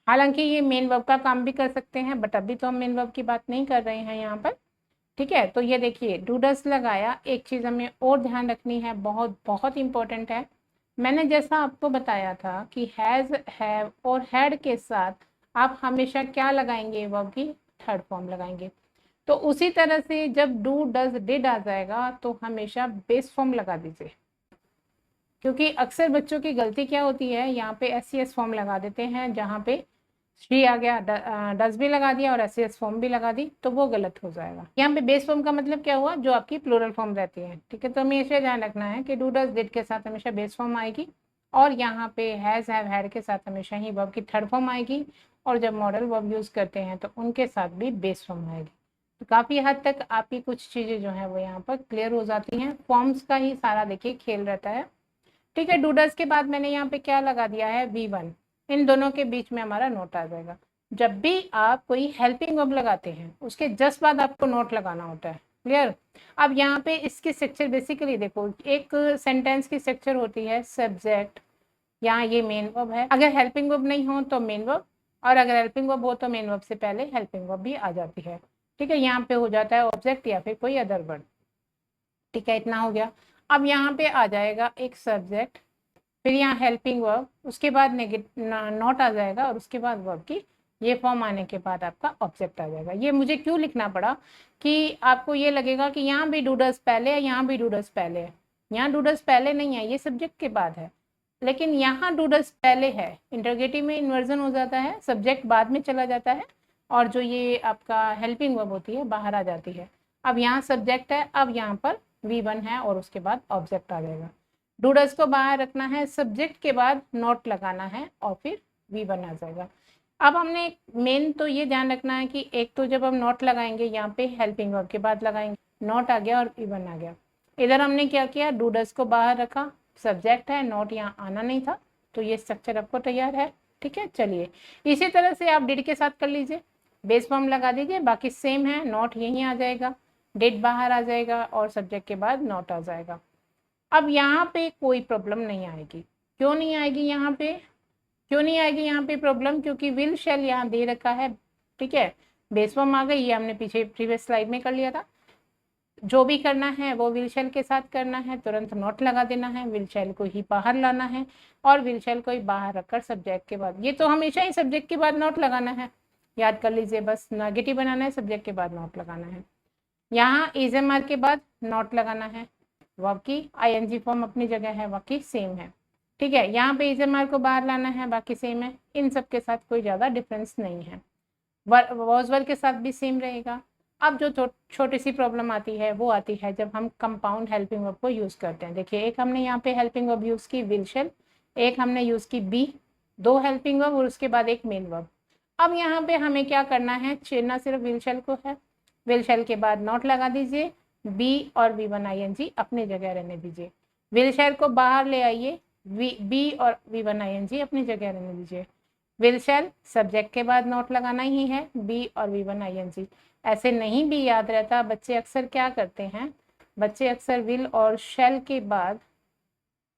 हालांकि ये मेन वर्ब का काम भी कर सकते हैं, बट अभी तो हम मेन वर्ब की बात नहीं कर रहे हैं यहाँ पर, ठीक है। तो ये देखिए डू डज लगाया। एक चीज़ हमें और ध्यान रखनी है, बहुत बहुत इंपॉर्टेंट है। मैंने जैसा आपको बताया था कि हैज़, हैव और हैड के साथ आप हमेशा क्या लगाएंगे, वर्ब की थर्ड फॉर्म लगाएंगे। तो उसी तरह से जब डू डज डिड आ जाएगा तो हमेशा बेस फॉर्म लगा दीजिए, क्योंकि अक्सर बच्चों की गलती क्या होती है, यहाँ पे SES फॉर्म लगा देते हैं, जहाँ पे शी आ गया, डज भी लगा दिया और SES फॉर्म भी लगा दी, तो वो गलत हो जाएगा। यहाँ पे बेस फॉर्म का मतलब क्या हुआ, जो आपकी प्लूरल फॉर्म रहती है, ठीक है। तो हमेशा ध्यान रखना है कि डू डज डिड के साथ हमेशा बेस फॉर्म आएगी, और यहाँ पे हैज़, हैव, हैड के साथ हमेशा ही वर्ब की थर्ड फॉर्म आएगी, और जब मॉडल वर्ब यूज़ करते हैं तो उनके साथ भी बेस फॉर्म आएगी। तो काफ़ी हद तक आपकी कुछ चीज़ें जो हैं वो यहाँ पर क्लियर हो जाती हैं। फॉर्म्स का ही सारा देखिए खेल रहता है, ठीक है। डू डज के बाद मैंने यहाँ पे क्या लगा दिया है, V1। इन दोनों के बीच में हमारा नोट आ जाएगा। जब भी आप कोई हेल्पिंग वर्ब लगाते हैं उसके जस्ट बाद आपको नोट लगाना होता है। क्लियर। अब यहाँ पे इसकी स्ट्रक्चर बेसिकली देखो, एक सेंटेंस की स्ट्रक्चर होती है सब्जेक्ट, यहाँ ये मेन वर्ब है। अगर हेल्पिंग वर्ब नहीं हो तो मेन वर्ब, और अगर हेल्पिंग वर्ब हो तो मेन वर्ब से पहले हेल्पिंग वर्ब भी आ जाती है, ठीक है। यहाँ पे हो जाता है ऑब्जेक्ट या फिर कोई अदर वर्ड, ठीक है। इतना हो गया। अब यहाँ पे आ जाएगा एक सब्जेक्ट, फिर यहाँ हेल्पिंग वर्ब, उसके बाद नॉट आ जाएगा, और उसके बाद वर्ब की ये फॉर्म आने के बाद आपका ऑब्जेक्ट आ जाएगा। ये मुझे क्यों लिखना पड़ा कि आपको ये लगेगा कि यहाँ भी डू डज पहले है, यहाँ भी डू डज पहले है। यहाँ डू डज पहले नहीं है, ये सब्जेक्ट के बाद है, लेकिन यहाँ डू डज पहले है। इंटरोगेटिव में इन्वर्जन हो जाता है, सब्जेक्ट बाद में चला जाता है, और जो ये आपका हेल्पिंग वर्ब होती है बाहर आ जाती है। अब यहाँ सब्जेक्ट है, अब यहाँ पर V1 है और उसके बाद ऑब्जेक्ट आ जाएगा। डू डज को बाहर रखना है, सब्जेक्ट के बाद नॉट लगाना है, और फिर V1 आ जाएगा। अब हमने मेन तो ये ध्यान रखना है कि एक तो जब हम नॉट लगाएंगे यहाँ पे हेल्पिंग वर्ब के बाद लगाएंगे, नॉट आ गया और V1 आ गया। इधर हमने क्या किया, डू डज को बाहर रखा, सब्जेक्ट है, नॉट यहाँ आना नहीं था, तो ये स्ट्रक्चर आपको तैयार है, ठीक है। चलिए इसी तरह से आप डिड के साथ कर लीजिए, बेस फॉर्म लगा दीजिए, बाकी सेम है, नॉट यहीं आ जाएगा, डिड बाहर आ जाएगा और सब्जेक्ट के बाद नॉट आ जाएगा। अब यहाँ पे कोई प्रॉब्लम नहीं आएगी। क्यों नहीं आएगी यहाँ पे, क्यों नहीं आएगी यहाँ पे प्रॉब्लम, क्योंकि विल शेल यहाँ दे रखा है, ठीक है। बेस फॉर्म आ गई, ये हमने पीछे प्रीवियस स्लाइड में कर लिया था। जो भी करना है वो विल शेल के साथ करना है, तुरंत नॉट लगा देना है, विल शेल को ही बाहर लाना है, और विल शेल को ही बाहर रखकर सब्जेक्ट के बाद, ये तो हमेशा ही सब्जेक्ट के बाद नॉट लगाना है, याद कर लीजिए। बस नेगेटिव बनाना है, सब्जेक्ट के बाद नॉट लगाना है। यहाँ इज़एमआर के बाद नॉट लगाना है, वर्ब की ING फॉर्म अपनी जगह है, बाकी सेम है, ठीक है। यहाँ पे इज़एमआर को बाहर लाना है, बाकी सेम है, इन सब के साथ कोई ज़्यादा डिफरेंस नहीं है। वॉज वर्ब के साथ भी सेम रहेगा। अब जो छोटी सी प्रॉब्लम आती है वो आती है जब हम कंपाउंड हेल्पिंग वर्ब को यूज़ करते हैं। देखिए एक हमने यहाँ पे हेल्पिंग वर्ब यूज़ की विल शेल, एक हमने यूज़ की बी, 2 हेल्पिंग वर्ब और उसके बाद एक मेन वर्ब। अब यहाँ पे हमें क्या करना है, छेड़ना सिर्फ विल शैल को है। विल शैल के बाद नॉट लगा दीजिए, बी और V1 ING अपनी जगह रहने दीजिए। विल शैल को बाहर ले आइए, बी और V1 ING अपनी जगह रहने दीजिए। विल शैल सब्जेक्ट के बाद नॉट लगाना ही है, बी और V1 ING। ऐसे नहीं भी याद रहता, बच्चे अक्सर क्या करते हैं, बच्चे अक्सर विल और शैल के बाद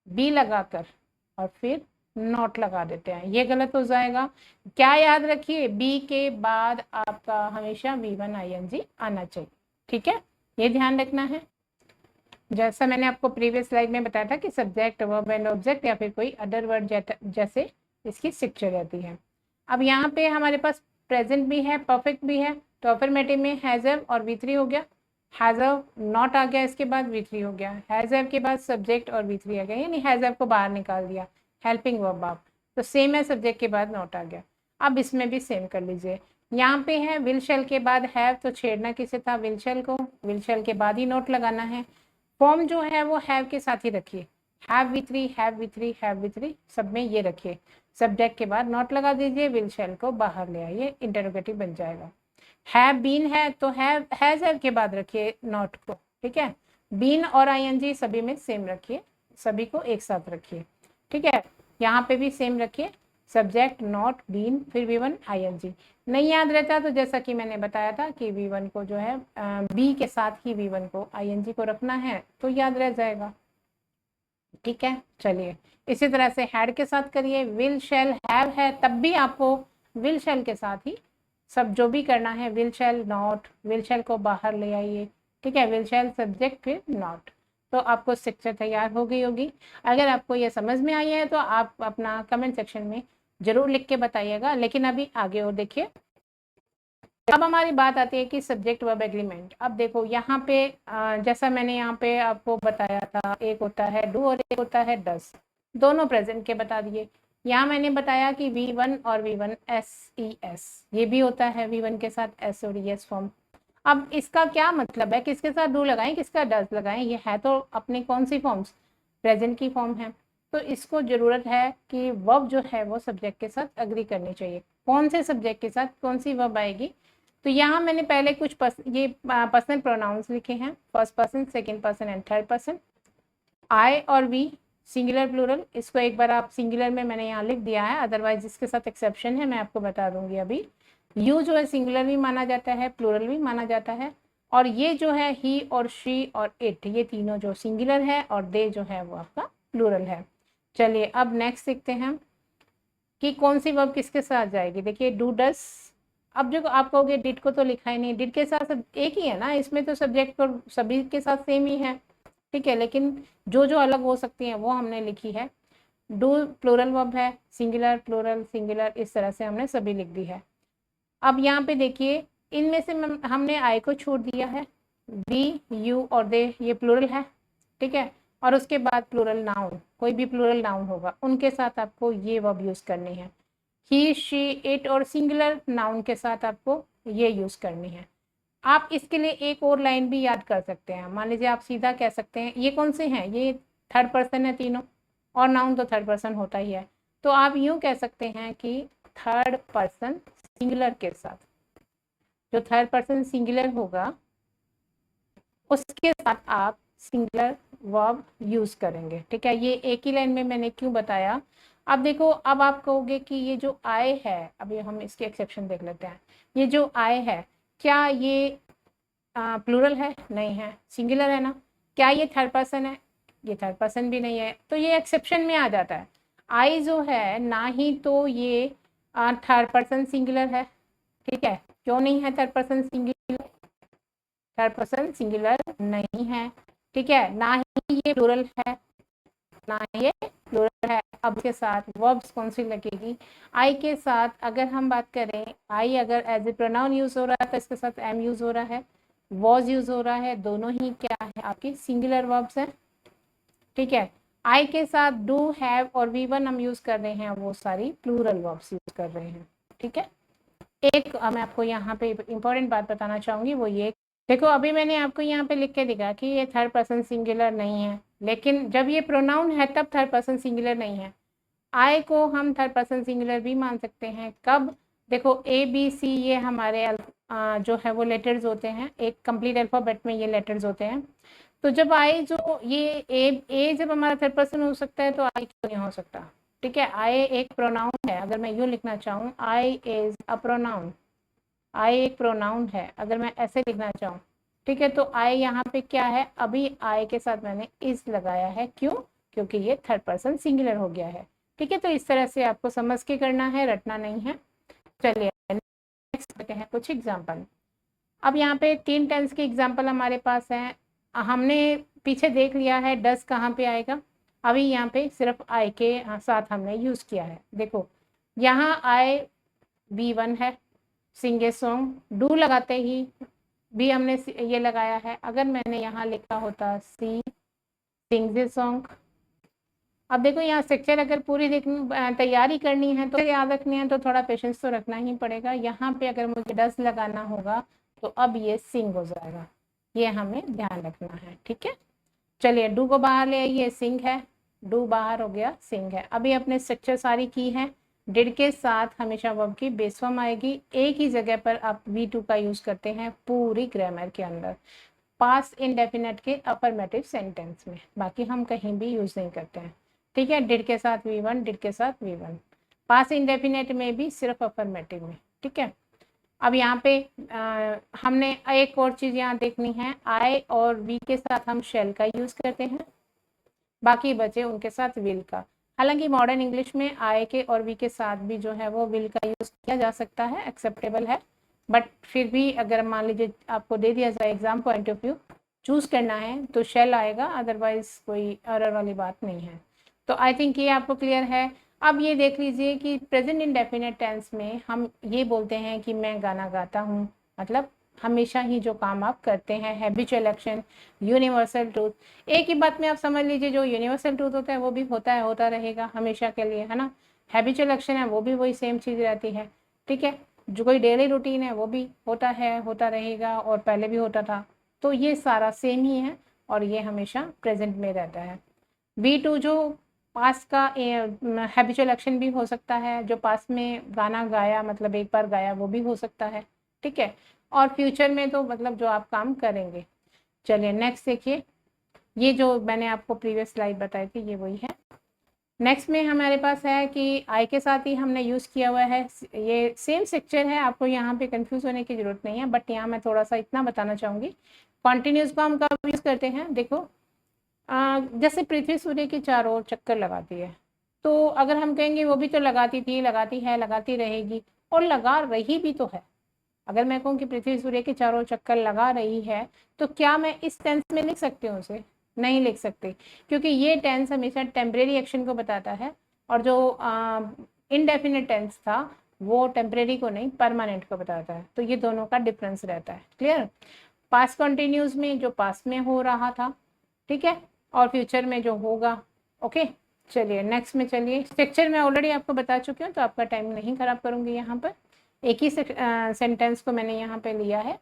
बी लगाकर और फिर नॉट लगा देते हैं, ये गलत हो जाएगा। क्या याद रखिए, बी के बाद आपका हमेशा V1 ING आना चाहिए, ठीक है, ये ध्यान रखना है। जैसा मैंने आपको प्रीवियस स्लाइड में बताया था कि सब्जेक्ट, वर्ब एंड ऑब्जेक्ट या फिर कोई अदर वर्ड जैसे इसकी स्ट्रक्चर रहती है। अब यहाँ पे हमारे पास प्रेजेंट भी है, परफेक्ट भी है, तो अफर्मेटिव में हैज़ और V3 हो गया, हैज़ नॉट आ गया, इसके बाद V3 हो गया, हैज़ के बाद सब्जेक्ट और V3 आ गया, यानी हैज़ को बाहर निकाल दिया, हेल्पिंग वर्ब आप, तो सेम है, सब्जेक्ट के बाद नॉट आ गया। अब इसमें भी सेम कर लीजिए, यहाँ पे है विल शैल के बाद हैव, तो छेड़ना किसे था, विल शैल को, विल शैल के बाद ही नोट लगाना है। फॉर्म जो है वो हैव के साथ ही रखिए, have V3 have V3 have V3 सब में ये रखिए। सब्जेक्ट के बाद नॉट लगा दीजिए, विल शैल को बाहर ले आइए, इंटरोगेटिव बन जाएगा। हैव बीन है तो हैज के बाद रखिए नॉट को, ठीक है। बीन और ING सभी में सेम रखिए, सभी को एक साथ रखिए, ठीक है। यहाँ पे भी सेम रखिए, सब्जेक्ट नॉट बीन फिर V1 ING। नहीं याद रहता तो जैसा कि मैंने बताया था कि V1 को जो है बी के साथ ही V1 को ING को रखना है तो याद रह जाएगा, ठीक है। चलिए इसी तरह से हैड के साथ करिए, विल शैल हैव है तब भी आपको विल शैल के साथ ही सब जो भी करना है, विल शैल नॉट, विल शैल को बाहर ले आइए, ठीक है, विल शैल सब्जेक्ट फिर नॉट, तो आपको स्ट्रक्चर तैयार हो गई होगी। अगर आपको ये समझ में आई है तो आप अपना कमेंट सेक्शन में जरूर लिख के बताइएगा। लेकिन अभी आगे और देखिए, अब हमारी बात आती है कि सब्जेक्ट वर्ब एग्रीमेंट। अब देखो यहाँ पे जैसा मैंने यहाँ पे आपको बताया था, एक होता है डू और एक होता है डस, दोनों प्रेजेंट के बता दिए। यहाँ मैंने बताया कि V1 और V1 SES, ये भी होता है V1 के साथ S और ES फॉर्म। अब इसका क्या मतलब है, किसके साथ डू लगाएं किसका डस लगाएं, ये है तो अपने कौन सी फॉर्म्स, प्रेजेंट की फॉर्म है, तो इसको जरूरत है कि वर्ब जो है वो सब्जेक्ट के साथ अग्री करनी चाहिए। कौन से सब्जेक्ट के साथ कौन सी वर्ब आएगी, तो यहाँ मैंने पहले कुछ ये पर्सनल प्रोनाउंस लिखे हैं, first person, second person and third person. I और वी सिंगुलर प्लूरल, इसको एक बार आप सिंगुलर में मैंने यहाँ लिख दिया है, अदरवाइज इसके साथ एक्सेप्शन है, मैं आपको बता दूंगी अभी। यू जो है सिंगुलर भी माना जाता है, प्लूरल भी माना जाता है, और ये जो है ही और शी और इट, ये तीनों जो सिंगुलर है, और दे जो है वो आपका प्लूरल है। चलिए अब नेक्स्ट देखते हैं कि कौन सी वर्ब किसके साथ जाएगी। देखिए डू डस, अब जो आप कहोगे डिड को तो लिखा ही नहीं, डिड के साथ सब एक ही है ना, इसमें तो सब्जेक्ट पर सभी के साथ सेम ही है, ठीक है, लेकिन जो जो अलग हो सकती हैं वो हमने लिखी है। डू प्लूरल वर्ब है, सिंगुलर प्लूरल सिंगुलर, इस तरह से हमने सभी लिख दी है। अब यहाँ पे देखिए इनमें से हमने आई को छोड़ दिया है, वी यू और दे ये प्लूरल है, ठीक है, और उसके बाद प्लूरल नाउन, कोई भी प्लूरल नाउन होगा उनके साथ आपको ये वर्ब यूज करनी है। ही शी इट और सिंगुलर नाउन के साथ आपको ये यूज करनी है। आप इसके लिए एक और लाइन भी याद कर सकते हैं, मान लीजिए आप सीधा कह सकते हैं, ये कौन से हैं, ये थर्ड पर्सन है तीनों, और नाउन तो थर्ड पर्सन होता ही है, तो आप यूं कह सकते हैं कि थर्ड पर्सन सिंगुलर के साथ, जो थर्ड पर्सन सिंगुलर होगा उसके साथ आप सिंगुलर वर्ब यूज करेंगे, ठीक है। ये एक ही लाइन में मैंने क्यों बताया। अब देखो, अब आप कहोगे कि ये जो आई है, अभी हम इसके एक्सेप्शन देख लेते हैं, ये जो आई है क्या ये प्लूरल है, नहीं है, सिंगुलर है ना। क्या ये थर्ड पर्सन है, ये थर्ड पर्सन भी नहीं है, तो ये एक्सेप्शन में आ जाता है। आई जो है ना ही तो ये थर्ड पर्सन सिंगुलर है, ठीक है, क्यों नहीं है third person singular, third person singular नहीं है, ठीक है, ना ही ये प्लूरल है, ना ये प्लूरल है। अब के साथ वर्ब्स कौन सी लगेगी, आई के साथ अगर हम बात करें, आई अगर एज ए प्रोनाउन यूज हो रहा है तो इसके साथ एम यूज हो रहा है, वॉज यूज हो रहा है, दोनों ही क्या है आपकी सिंगुलर वर्ब्स है, ठीक है। आई के साथ डू हैव और V1 हम यूज कर रहे हैं, वो सारी प्लूरल वर्ब्स यूज कर रहे हैं, ठीक है। एक मैं आपको यहाँ पे इंपॉर्टेंट बात बताना चाहूंगी, वो ये देखो, अभी मैंने आपको यहाँ पे लिख के दिखा कि ये थर्ड पर्सन सिंगुलर नहीं है, लेकिन जब ये प्रोनाउन है तब थर्ड पर्सन सिंगुलर नहीं है। आई को हम थर्ड पर्सन सिंगुलर भी मान सकते हैं। कब? देखो ए बी सी ये हमारे जो है वो लेटर्स होते हैं, एक कंप्लीट अल्फाबेट में ये लेटर्स होते हैं। तो जब आई जो ये ए जब हमारा थर्ड पर्सन हो सकता है तो आई क्यों नहीं हो सकता? ठीक है, आई एक प्रोनाउन है। अगर मैं यूँ लिखना चाहूँ आई इज अ प्रोनाउन, आई एक प्रोनाउन है, अगर मैं ऐसे लिखना चाहूँ, ठीक है, तो आई यहाँ पे क्या है? अभी आई के साथ मैंने इज लगाया है, क्यों? क्योंकि ये थर्ड पर्सन सिंगुलर हो गया है। ठीक है, तो इस तरह से आपको समझ के करना है, रटना नहीं है। चलिए नेक्स्ट करते हैं कुछ एग्जाम्पल। अब यहाँ पे 3 टेंस के एग्जाम्पल हमारे पास हैं। हमने पीछे देख लिया है डस कहाँ पे आएगा, अभी यहाँ पे सिर्फ आई के साथ हमने यूज किया है। देखो यहाँ आई V1 है, सिंग ए सॉन्ग, डू लगाते ही भी हमने ये लगाया है। अगर मैंने यहाँ लिखा होता सी सिंग्स ए सॉन्ग, अब देखो यहाँ स्ट्रक्चर अगर पूरी तैयारी करनी है तो याद रखनी है तो थोड़ा पेशेंस तो रखना ही पड़ेगा। यहाँ पे अगर मुझे डस लगाना होगा तो अब ये सिंग हो जाएगा, ये हमें ध्यान रखना है। ठीक है, चलिए डू को बाहर ले आइए, सिंग है, डू बाहर हो गया, सिंग है। अभी अपने स्ट्रक्चर सारी की है। डिड के साथ हमेशा वर्ब की बेस फॉर्म आएगी, एक ही जगह पर आप V2 का यूज करते हैं पूरी ग्रामर के अंदर, पास्ट इंडेफिनिट के अफर्मेटिव सेंटेंस में, बाकी हम कहीं भी यूज नहीं करते हैं। ठीक है, डिड के साथ V1, डिड के साथ V1, पास्ट इंडेफिनिट में भी सिर्फ अफर्मेटिव में। ठीक है, अब यहाँ पे हमने एक और चीज यहाँ देखनी है, आई और वी के साथ हम शेल का यूज करते हैं, बाकी बचे उनके साथ विल का। हालांकि मॉडर्न इंग्लिश में आई के और वी के साथ भी जो है वो विल का यूज किया जा सकता है, एक्सेप्टेबल है। बट फिर भी अगर मान लीजिए आपको दे दिया जाए exam point of view choose करना है तो शेल आएगा, अदरवाइज कोई एरर वाली बात नहीं है। तो आई थिंक ये आपको क्लियर है। अब ये देख लीजिए कि प्रेजेंट इंडेफिनिट टेंस में हम ये बोलते हैं कि मैं गाना गाता हूँ, मतलब हमेशा ही जो काम आप करते हैं, हैबिचुअल एक्शन, यूनिवर्सल ट्रूथ। एक ही बात में आप समझ लीजिए जो यूनिवर्सल ट्रूथ होता है वो भी होता है, होता रहेगा हमेशा के लिए, है ना। हैबिचुअल एक्शन है वो भी वही सेम चीज़ रहती है। ठीक है, जो कोई डेली रूटीन है वो भी होता है, होता रहेगा और पहले भी होता था, तो ये सारा सेम ही है और ये हमेशा प्रेजेंट में रहता है। V2 जो पास्ट का हैबिचुअल एक्शन भी हो सकता है, जो पास्ट में गाना गाया मतलब एक बार गाया वो भी हो सकता है। ठीक है, और फ्यूचर में तो मतलब जो आप काम करेंगे। चलिए नेक्स्ट देखिए, ये जो मैंने आपको प्रीवियस स्लाइड बताई थी ये वही है। नेक्स्ट में हमारे पास है कि आई के साथ ही हमने यूज़ किया हुआ है, ये सेम स्ट्रक्चर है, आपको यहाँ पे कंफ्यूज होने की ज़रूरत नहीं है। बट यहाँ मैं थोड़ा सा इतना बताना चाहूँगी, कॉन्टिन्यूस को हम कब यूज़ करते हैं। देखो जैसे पृथ्वी सूर्य के चारों ओर चक्कर लगाती है, तो अगर हम कहेंगे वो भी तो लगाती थी, लगाती है, लगाती रहेगी, और लगा रही भी तो है। अगर मैं कहूँ कि पृथ्वी सूर्य के चारों चक्कर लगा रही है तो क्या मैं इस टेंस में लिख सकती हूँ उसे? नहीं लिख सकती, क्योंकि ये टेंस हमेशा टेम्परेरी एक्शन को बताता है और जो इनडेफिनिट टेंस था वो टेम्परेरी को नहीं परमानेंट को बताता है। तो ये दोनों का डिफरेंस रहता है। क्लियर? पास्ट कंटिन्यूस में जो पास्ट में हो रहा था, ठीक है, और फ्यूचर में जो होगा। ओके, चलिए नेक्स्ट में चलिए। स्ट्रक्चर मैं ऑलरेडी आपको बता चुकी हूँ तो आपका टाइम नहीं खराब करूँगी। यहाँ पर एक ही सेंटेंस को मैंने यहाँ पे लिया है।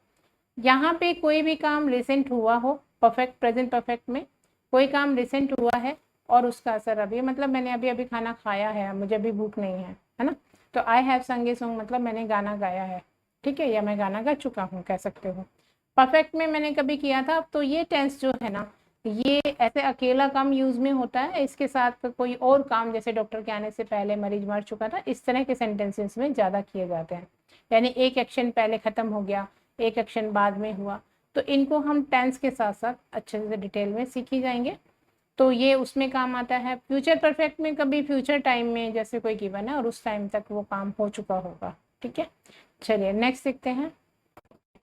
यहाँ पे कोई भी काम रिसेंट हुआ हो, परफेक्ट प्रेजेंट परफेक्ट में कोई काम रिसेंट हुआ है और उसका असर अभी, मतलब मैंने अभी अभी खाना खाया है, मुझे अभी भूख नहीं है ना, तो आई हैव संग ए सॉन्ग मतलब मैंने गाना गाया है। ठीक है, या मैं गाना गा चुका हूँ कह सकते हो। परफेक्ट में मैंने कभी किया था, तो ये टेंस जो है ना ये ऐसे अकेला काम यूज में होता है, इसके साथ कोई और काम जैसे डॉक्टर के आने से पहले मरीज मर चुका था, इस तरह के सेंटेंसेस में ज़्यादा किए जाते हैं। यानी एक एक्शन पहले ख़त्म हो गया, एक एक्शन बाद में हुआ, तो इनको हम टेंस के साथ साथ अच्छे से डिटेल में सीखी जाएंगे, तो ये उसमें काम आता है। फ्यूचर परफेक्ट में कभी फ्यूचर टाइम में जैसे कोई गिवन है और उस टाइम तक वो काम हो चुका होगा। ठीक है, चलिए नेक्स्ट देखते हैं।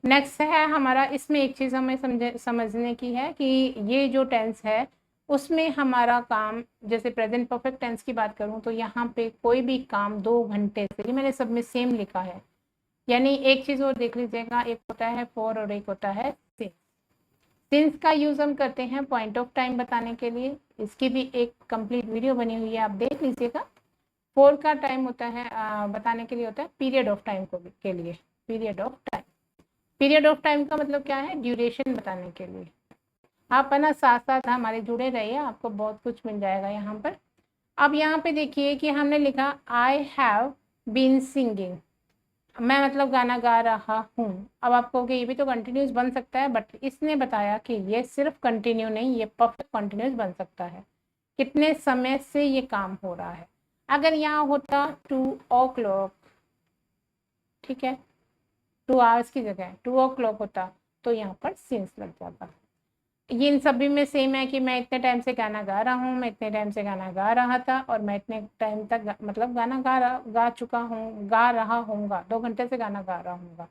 नेक्स्ट है हमारा, इसमें एक चीज़ हमें समझने की है कि ये जो टेंस है उसमें हमारा काम, जैसे प्रेजेंट परफेक्ट टेंस की बात करूं तो यहाँ पे कोई भी काम 2 घंटे से, ये मैंने सब में सेम लिखा है। यानी एक चीज़ और देख लीजिएगा, एक होता है फॉर और एक होता है सिंस। सिंस का यूज हम करते हैं पॉइंट ऑफ टाइम बताने के लिए, इसकी भी एक कंप्लीट वीडियो बनी हुई है, आप देख लीजिएगा। फॉर का टाइम होता है बताने के लिए होता है पीरियड ऑफ टाइम के लिए, period of time. Period of time का मतलब क्या है? ड्यूरेशन बताने के लिए। आप है ना साथ साथ हमारे जुड़े रहिए, आपको बहुत कुछ मिल जाएगा यहाँ पर। अब यहाँ पे देखिए कि हमने लिखा आई हैव बीन सिंगिंग, मैं मतलब गाना गा रहा हूँ। अब आप कहोगे ये भी तो कंटिन्यूस बन सकता है, बट इसने बताया कि ये सिर्फ कंटिन्यू नहीं, ये परफेक्ट कंटिन्यूस बन सकता है। कितने समय से ये काम हो रहा है। अगर यहाँ होता 2 o'clock, ठीक है, 2 hours की जगह 2 o'clock होता तो यहाँ पर सिंस लग जाता। ये इन सभी में सेम है कि मैं इतने टाइम से गाना गा रहा हूँ, मैं इतने टाइम से गाना गा रहा था, और मैं इतने टाइम तक मतलब गाना गा चुका हूँ, गा रहा हूँगा, 2 घंटे से गाना गा रहा हूँगा।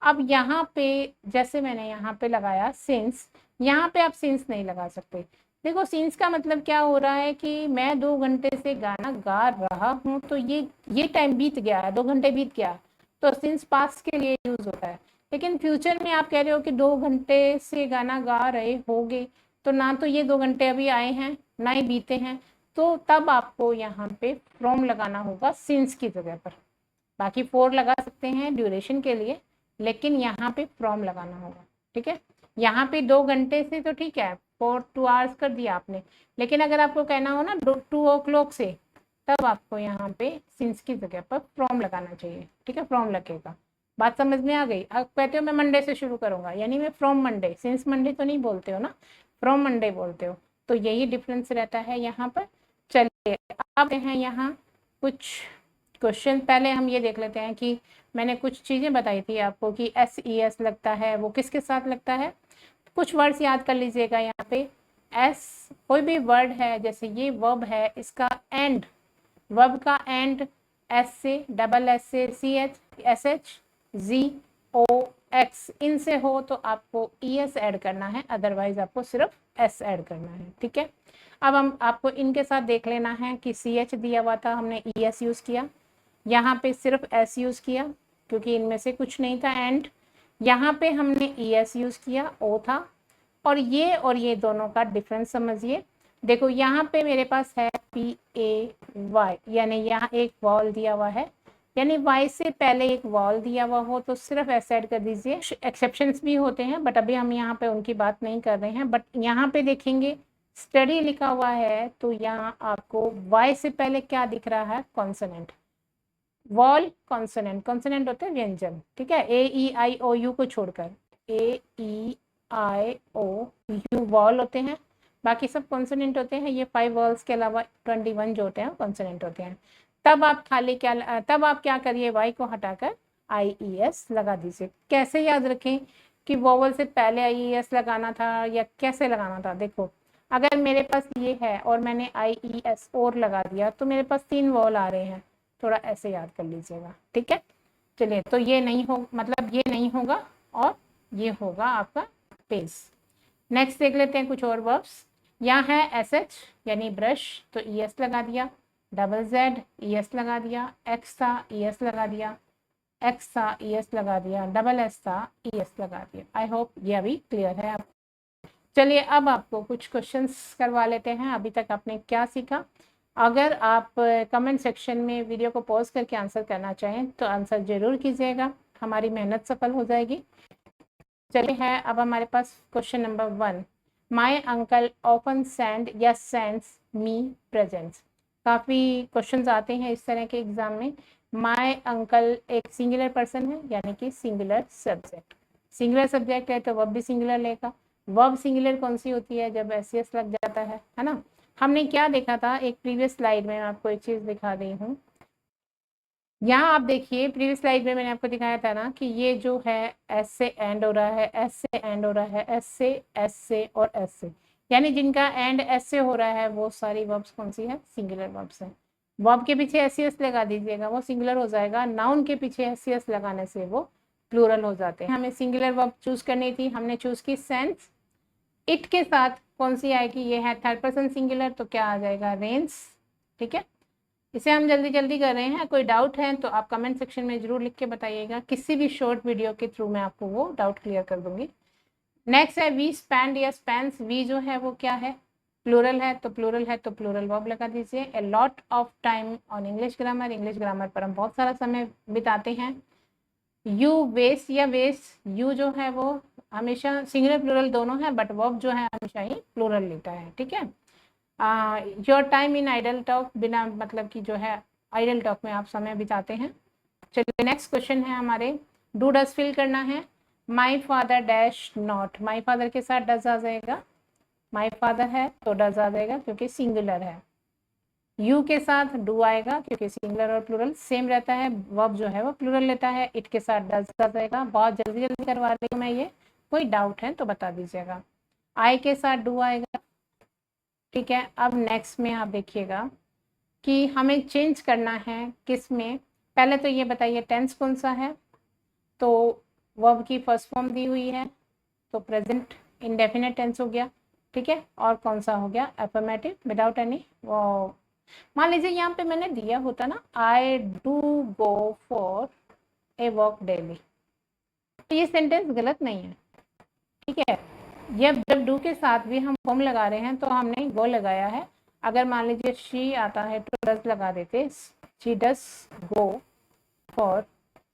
अब यहाँ पे जैसे मैंने यहाँ पे लगाया सिंस, यहाँ पे आप सिंस नहीं लगा सकते। देखो सिंस का मतलब क्या हो रहा है कि मैं 2 घंटे से गाना गा रहा हूँ, तो ये टाइम बीत गया है, 2 घंटे बीत गया, तो सिंस पास्ट के लिए यूज होता है। लेकिन फ्यूचर में आप कह रहे हो कि 2 घंटे से गाना गा रहे होगे, तो ना तो ये 2 घंटे अभी आए हैं ना ही बीते हैं, तो तब आपको यहाँ पे फ्रॉम लगाना होगा सिंस की जगह पर। बाकी फोर लगा सकते हैं ड्यूरेशन के लिए, लेकिन यहाँ पे फ्रॉम लगाना होगा, ठीक है। यहाँ पे 2 घंटे से तो ठीक है, 2 hours कर दिया आपने, लेकिन अगर आपको कहना हो ना 2 o'clock से, तब आपको यहाँ पे सिंस की जगह पर फ्रॉम लगाना चाहिए, ठीक है, फ्रॉम लगेगा। बात समझ में आ गई। आप कहते हो मैं मंडे से शुरू करूंगा, यानी मैं फ्रॉम मंडे, सिंस मंडे तो नहीं बोलते हो ना, फ्रॉम मंडे बोलते हो, तो यही डिफरेंस रहता है यहाँ पर। चलिए अब हैं यहाँ कुछ क्वेश्चन। पहले हम ये देख लेते हैं कि मैंने कुछ चीज़ें बताई थी आपको कि SES लगता है, वो किसके साथ लगता है। कुछ वर्ड्स याद कर लीजिएगा यहाँ पे। एस, कोई भी वर्ड है, जैसे ये वर्ब है, इसका एंड, वर्ब का एंड एस से, डबल एस से, CH, SH, ZOX इनसे हो तो आपको ES ऐड करना है, अदरवाइज आपको सिर्फ S ऐड करना है, ठीक है। अब हम आपको इनके साथ देख लेना है कि CH दिया हुआ था, हमने ES यूज़ किया, यहाँ पे सिर्फ S यूज़ किया क्योंकि इनमें से कुछ नहीं था एंड, यहाँ पे हमने ES यूज़ किया, O था, और ये दोनों का डिफरेंस समझिए। देखो यहाँ पे मेरे पास है PAY, यानी यहाँ एक वॉल दिया हुआ है, यानी Y से पहले एक वॉल दिया हुआ हो तो सिर्फ S ऐड कर दीजिए। एक्सेप्शंस भी होते हैं, बट अभी हम यहाँ पे उनकी बात नहीं कर रहे हैं। बट यहाँ पे देखेंगे स्टडी लिखा हुआ है, तो यहाँ आपको Y से पहले क्या दिख रहा है, कॉन्सोनेंट। वॉल कॉन्सोनेंट, कॉन्सोनेंट होते हैं व्यंजन, ठीक है, AEIOU को छोड़कर, AEIOU वॉल होते हैं, बाकी सब कॉन्सोनेंट होते हैं। ये 5 वॉल्स के अलावा 21 जो होते हैं कॉन्सोनेंट होते हैं। तब आप क्या करिए, Y को हटाकर IES लगा दीजिए। कैसे याद रखें कि वॉवल से पहले IES लगाना था या कैसे लगाना था। देखो अगर मेरे पास ये है और मैंने IES और लगा दिया तो मेरे पास 3 वॉल आ रहे हैं, थोड़ा ऐसे याद कर लीजिएगा, ठीक है। चलिए, तो ये नहीं हो, मतलब ये नहीं होगा और ये होगा आपका पेज। नेक्स्ट देख लेते हैं कुछ और वर्ब्स। यहाँ है SH यानी ब्रश, तो ES लगा दिया, डबल Z ES लगा दिया, X था ES लगा दिया, X था ES लगा दिया, डबल S था ES लगा दिया। आई होप ये अभी क्लियर है आप। चलिए अब आपको कुछ क्वेश्चंस करवा लेते हैं। अभी तक आपने क्या सीखा। अगर आप कमेंट सेक्शन में वीडियो को पॉज करके आंसर करना चाहें तो आंसर जरूर कीजिएगा, हमारी मेहनत सफल हो जाएगी। चलिए है अब हमारे पास question number 1। My uncle often send या सेंड्स मी प्रेजेंट्स। काफ़ी क्वेश्चंस आते हैं इस तरह के एग्जाम में। माय अंकल एक सिंगुलर पर्सन है, यानी कि सिंगुलर सब्जेक्ट। सिंगुलर सब्जेक्ट है तो वर्ब भी सिंगुलर लेगा। वर्ब सिंगुलर कौन सी होती है, जब SES लग जाता है ना। हमने क्या देखा था एक प्रीवियस स्लाइड में, मैं आपको एक चीज़ दिखा रही हूँ। यहाँ आप देखिए प्रीवियस स्लाइड में मैंने आपको दिखाया था ना कि ये जो है एस से एंड हो रहा है, एस से एंड हो रहा है, एस से और एस से, यानी जिनका एंड एस से हो रहा है वो सारी वर्ब्स कौन सी है, सिंगुलर वर्ब्स हैं। वर्ब के पीछे SES लगा दीजिएगा, वो सिंगुलर हो जाएगा। नाउन के पीछे SES लगाने से वो प्लूरल हो जाते हैं। हमें सिंगुलर वर्ब चूज करनी थी, हमने चूज की सेंस। इट के साथ कौन सी आएगी, ये है थर्ड पर्सन सिंगुलर, तो क्या आ जाएगा, रेन्स, ठीक है। इसे हम जल्दी जल्दी कर रहे हैं, कोई डाउट है तो आप कमेंट सेक्शन में जरूर लिख के बताइएगा, किसी भी शॉर्ट वीडियो के थ्रू मैं आपको वो डाउट क्लियर कर दूंगी। नेक्स्ट है वी स्पेंड या स्पेंस। वी जो है वो क्या है, प्लूरल है, तो प्लूरल वर्ब लगा दीजिए। A lot of time on English grammar. English grammar पर हम बहुत सारा समय बिताते हैं। यू वेस्ट या वेस्ट, यू जो है वो हमेशा सिंगुलर प्लूरल दोनों है, बट वर्ब जो है हमेशा ही प्लूरल लेता है, ठीक है। Your time in idle talk, बिना मतलब कि जो है आइडल टॉक में आप समय बिताते हैं। चलिए नेक्स्ट क्वेश्चन है हमारे, डू डज फिल करना है। My father dash not, my father के साथ डज आ जाएगा, माई फादर है तो डज आ जाएगा क्योंकि सिंगुलर है। यू के साथ डू आएगा क्योंकि सिंगुलर और प्लूरल सेम रहता है, वर्ब जो है वो प्लूरल लेता है। इट के साथ डज आ जाएगा। बहुत जल्दी जल्दी करवा रही हूँ मैं ये, कोई डाउट है तो बता दीजिएगा। आई के साथ डू आएगा, ठीक है। अब नेक्स्ट में आप देखिएगा कि हमें चेंज करना है किस में। पहले तो ये बताइए टेंस कौन सा है, तो वर्ब की फर्स्ट फॉर्म दी हुई है तो प्रेजेंट इंडेफिनिट टेंस हो गया, ठीक है। और कौन सा हो गया, अफर्मेटिव विदाउट एनी वो। मान लीजिए यहाँ पे मैंने दिया होता ना, I do go for a walk daily, तो ये सेंटेंस गलत नहीं है, ठीक है। ये जब डू के साथ भी हम फॉर्म लगा रहे हैं तो हमने गो लगाया है। अगर मान लीजिए शी आता है तो डज लगा देते, she does go for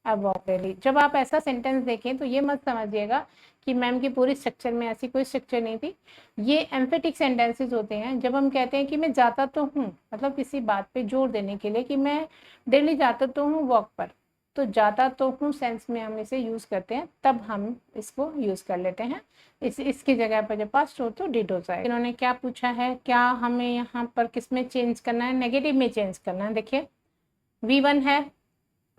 a walk daily. जब आप ऐसा सेंटेंस देखें तो ये मत समझिएगा कि मैम की पूरी स्ट्रक्चर में ऐसी कोई स्ट्रक्चर नहीं थी। ये एम्फेटिक सेंटेंसेस होते हैं जब हम कहते हैं कि मैं जाता तो हूँ, मतलब किसी बात पे जोर देने के लिए कि मैं डेली जाता तो हूँ वॉक पर, तो जाता तो हूँ सेंस में हम इसे यूज़ करते हैं, तब हम इसको यूज़ कर लेते हैं। इसकी जगह पर जब पास्ट हो तो डिड हो जाएगा। इन्होंने क्या पूछा है, क्या हमें यहाँ पर किस में चेंज करना है, नेगेटिव में चेंज करना है। देखिए V1 है,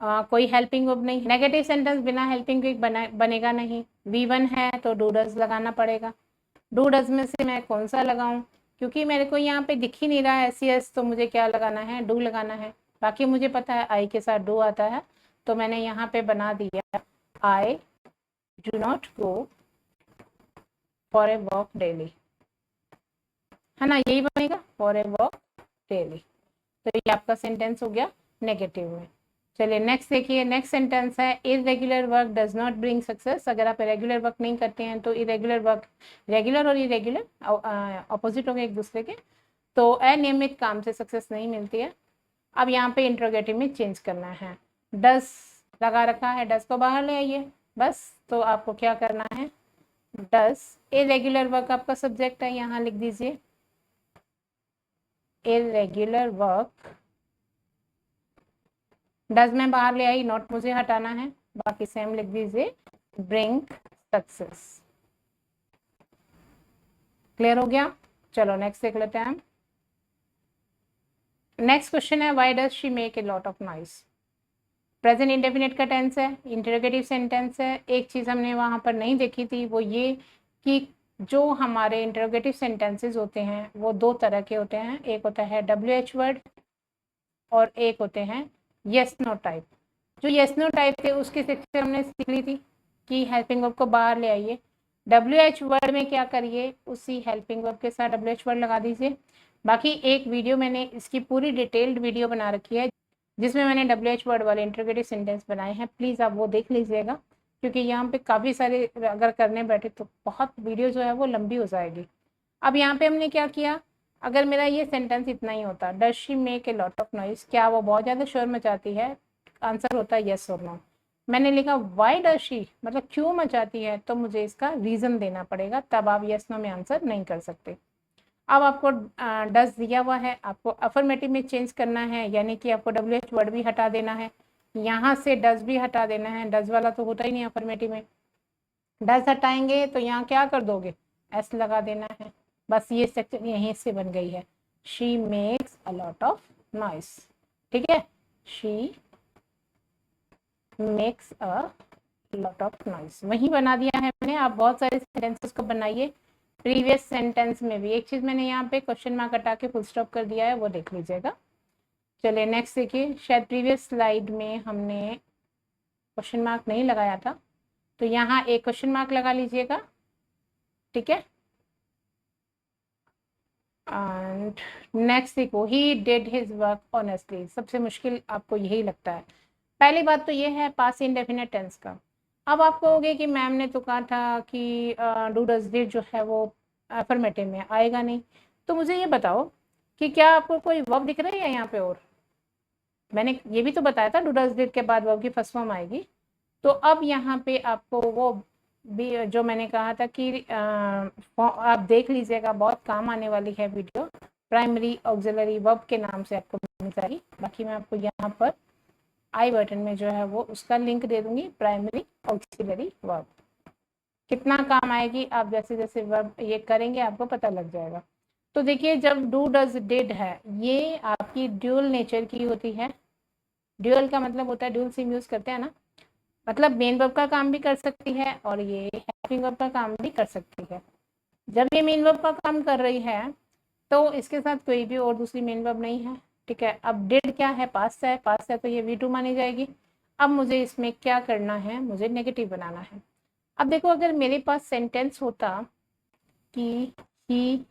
कोई हेल्पिंग वर्ब नहीं, नेगेटिव सेंटेंस बिना हेल्पिंग वर्ब बनेगा नहीं। V1 है तो डू डज लगाना पड़ेगा। डू डज में से मैं कौन सा लगाऊं, क्योंकि मेरे को यहाँ पे दिख ही नहीं रहा है SES, तो मुझे क्या लगाना है, डू लगाना है। बाकी मुझे पता है आई के साथ डू आता है, तो मैंने यहाँ पे बना दिया I do not go for a walk daily, है ना, यही बनेगा फॉर ए वॉक डेली। तो ये आपका सेंटेंस हो गया नेगेटिव में। चलिए नेक्स्ट देखिए, नेक्स्ट सेंटेंस है irregular work does not bring success. अगर आप रेगुलर वर्क नहीं करते हैं तो इरेगुलर वर्क, रेगुलर और इरेगुलर अपोजिट हो गए एक दूसरे के, तो अनियमित काम से सक्सेस नहीं मिलती है। अब यहाँ पे इंट्रोगेटिव में चेंज करना है, डज लगा रखा है, डज को बाहर ले आइए बस। तो आपको क्या करना है, डज इरेगुलर वर्क आपका सब्जेक्ट है, यहाँ लिख दीजिए इरेगुलर वर्क, डज में बाहर ले आई, नॉट मुझे हटाना है, बाकी सेम लिख दीजिए ब्रिंग सक्सेस। क्लियर हो गया। चलो नेक्स्ट देख लेते हैं हम। नेक्स्ट क्वेश्चन है why does she make a lot of noise. Present indefinite का टेंस है, इंटरोगेटिव सेंटेंस है। एक चीज हमने वहां पर नहीं देखी थी, वो ये कि जो हमारे इंटरोगेटिव सेंटेंसेस होते हैं वो दो तरह के होते हैं, एक होता है WH वर्ड और एक होते हैं येस नो टाइप। जो येस नो टाइप थे उसकी सेक्शन हमने सीख ली थी कि हेल्पिंग वर्ब को बाहर ले आइए, WH वर्ड में क्या करिए, उसी हेल्पिंग वर्ब के साथ WH वर्ड लगा दीजिए। बाकी एक वीडियो मैंने इसकी पूरी डिटेल्ड वीडियो बना रखी है जिसमें मैंने WH वर्ड वाले इंटरोगेटिव सेंटेंस बनाए हैं, प्लीज़ आप वो देख लीजिएगा, क्योंकि यहाँ पे काफ़ी सारे अगर करने बैठे तो बहुत वीडियो जो है वो लंबी हो जाएगी। अब यहाँ पे हमने क्या किया, अगर मेरा ये सेंटेंस इतना ही होता, does she make a lot of noise, क्या वो बहुत ज़्यादा शोर मचाती है, आंसर होता है येस और नो। मैंने लिखा वाई डज शी, मतलब क्यों मचाती है, तो मुझे इसका रीज़न देना पड़ेगा, तब आप येस नो में आंसर नहीं कर सकते। अब आपको डज दिया हुआ है, आपको अफर्मेटिव में चेंज करना है, यानी कि आपको WH वर्ड भी हटा देना है, यहाँ से डज भी हटा देना है, डज वाला तो होता ही नहीं अफर्मेटिव में। डज हटाएंगे तो यहाँ क्या कर दोगे, एस लगा देना है, बस ये सेक्शन यहीं से बन गई है, she makes a lot of noise, ठीक है, she makes a lot of noise, वही बना दिया है मैंने। आप बहुत सारे सेंटेंसेस को बनाइए, प्रीवियस सेंटेंस में भी एक चीज मैंने यहाँ पे क्वेश्चन मार्क हटा के फुल स्टॉप कर दिया है, वो देख लीजिएगा। चलिए नेक्स्ट देखिए, शायद प्रीवियस स्लाइड में हमने क्वेश्चन मार्क नहीं लगाया था, तो यहाँ एक क्वेश्चन मार्क लगा लीजिएगा, ठीक है। एंड नेक्स्ट देखो, he did his work honestly, सबसे मुश्किल आपको यही लगता है। पहली बात तो ये है पास इंडेफिनिट टेंस का। अब आप कहोगे कि मैम ने तो कहा था कि डू डज डिड जो है वो अफर्मेटिव में आएगा नहीं, तो मुझे ये बताओ कि क्या आपको कोई वर्ब दिख रही है यहाँ पे, और मैंने ये भी तो बताया था डू डज डिड के बाद वर्ब की फर्स्ट फॉर्म आएगी। तो अब यहाँ पे आपको वो भी जो मैंने कहा था कि आप देख लीजिएगा, बहुत काम आने वाली है वीडियो, प्राइमरी ऑक्सिलरी वर्ब के नाम से आपको मिल जाएगी। बाकी मैं आपको यहाँ पर आई बटन में जो है वो उसका लिंक दे दूंगी, प्राइमरी ऑक्सिलरी वर्ब। कितना काम आएगी, आप जैसे जैसे वर्ब ये करेंगे आपको पता लग जाएगा। तो देखिए, जब डू डज डिड है, ये आपकी ड्यूल नेचर की होती है। ड्यूल का मतलब होता है, ड्यूल सिम यूज करते हैं ना, मतलब मेन वर्ब का काम भी कर सकती है और ये हेल्पिंग वर्ब का काम भी कर सकती है। जब ये मेन वर्ब का काम कर रही है तो इसके साथ कोई भी और दूसरी मेन वर्ब नहीं है, ठीक है। अब डिड क्या है, पास्ट है, पास्ट है तो ये V2 मानी जाएगी। अब मुझे इसमें क्या करना है, मुझे नेगेटिव बनाना है। अब देखो, अगर मेरे पास सेंटेंस होता कि ही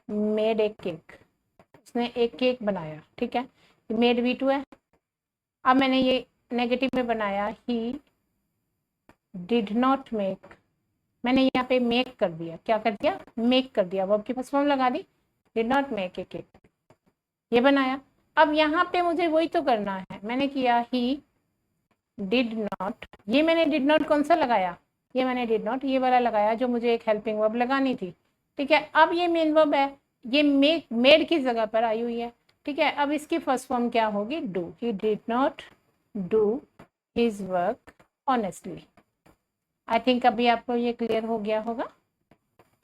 मेड ए केक, उसने एक केक बनाया, ठीक है, मेड V2 है। अब मैंने ये नेगेटिव में बनाया, ही डिड नॉट मेक, मैंने यहाँ पे मेक कर दिया, क्या कर दिया, मेक कर दिया, वर्ब की फर्स्ट फॉर्म लगा दी, did not make a cake, ये बनाया। अब यहाँ पे मुझे वही तो करना है, मैंने किया ही डिड नॉट, ये मैंने डिड नॉट कौन सा लगाया, ये मैंने डिड नॉट ये वाला लगाया जो मुझे एक हेल्पिंग वर्ब लगानी थी, ठीक है। अब ये मेन वर्ब है, ये मेड की जगह पर आई हुई है, ठीक है। अब इसकी फर्स्ट फॉर्म क्या होगी, do, he did not do his work honestly. I think अभी आपको ये क्लियर हो गया होगा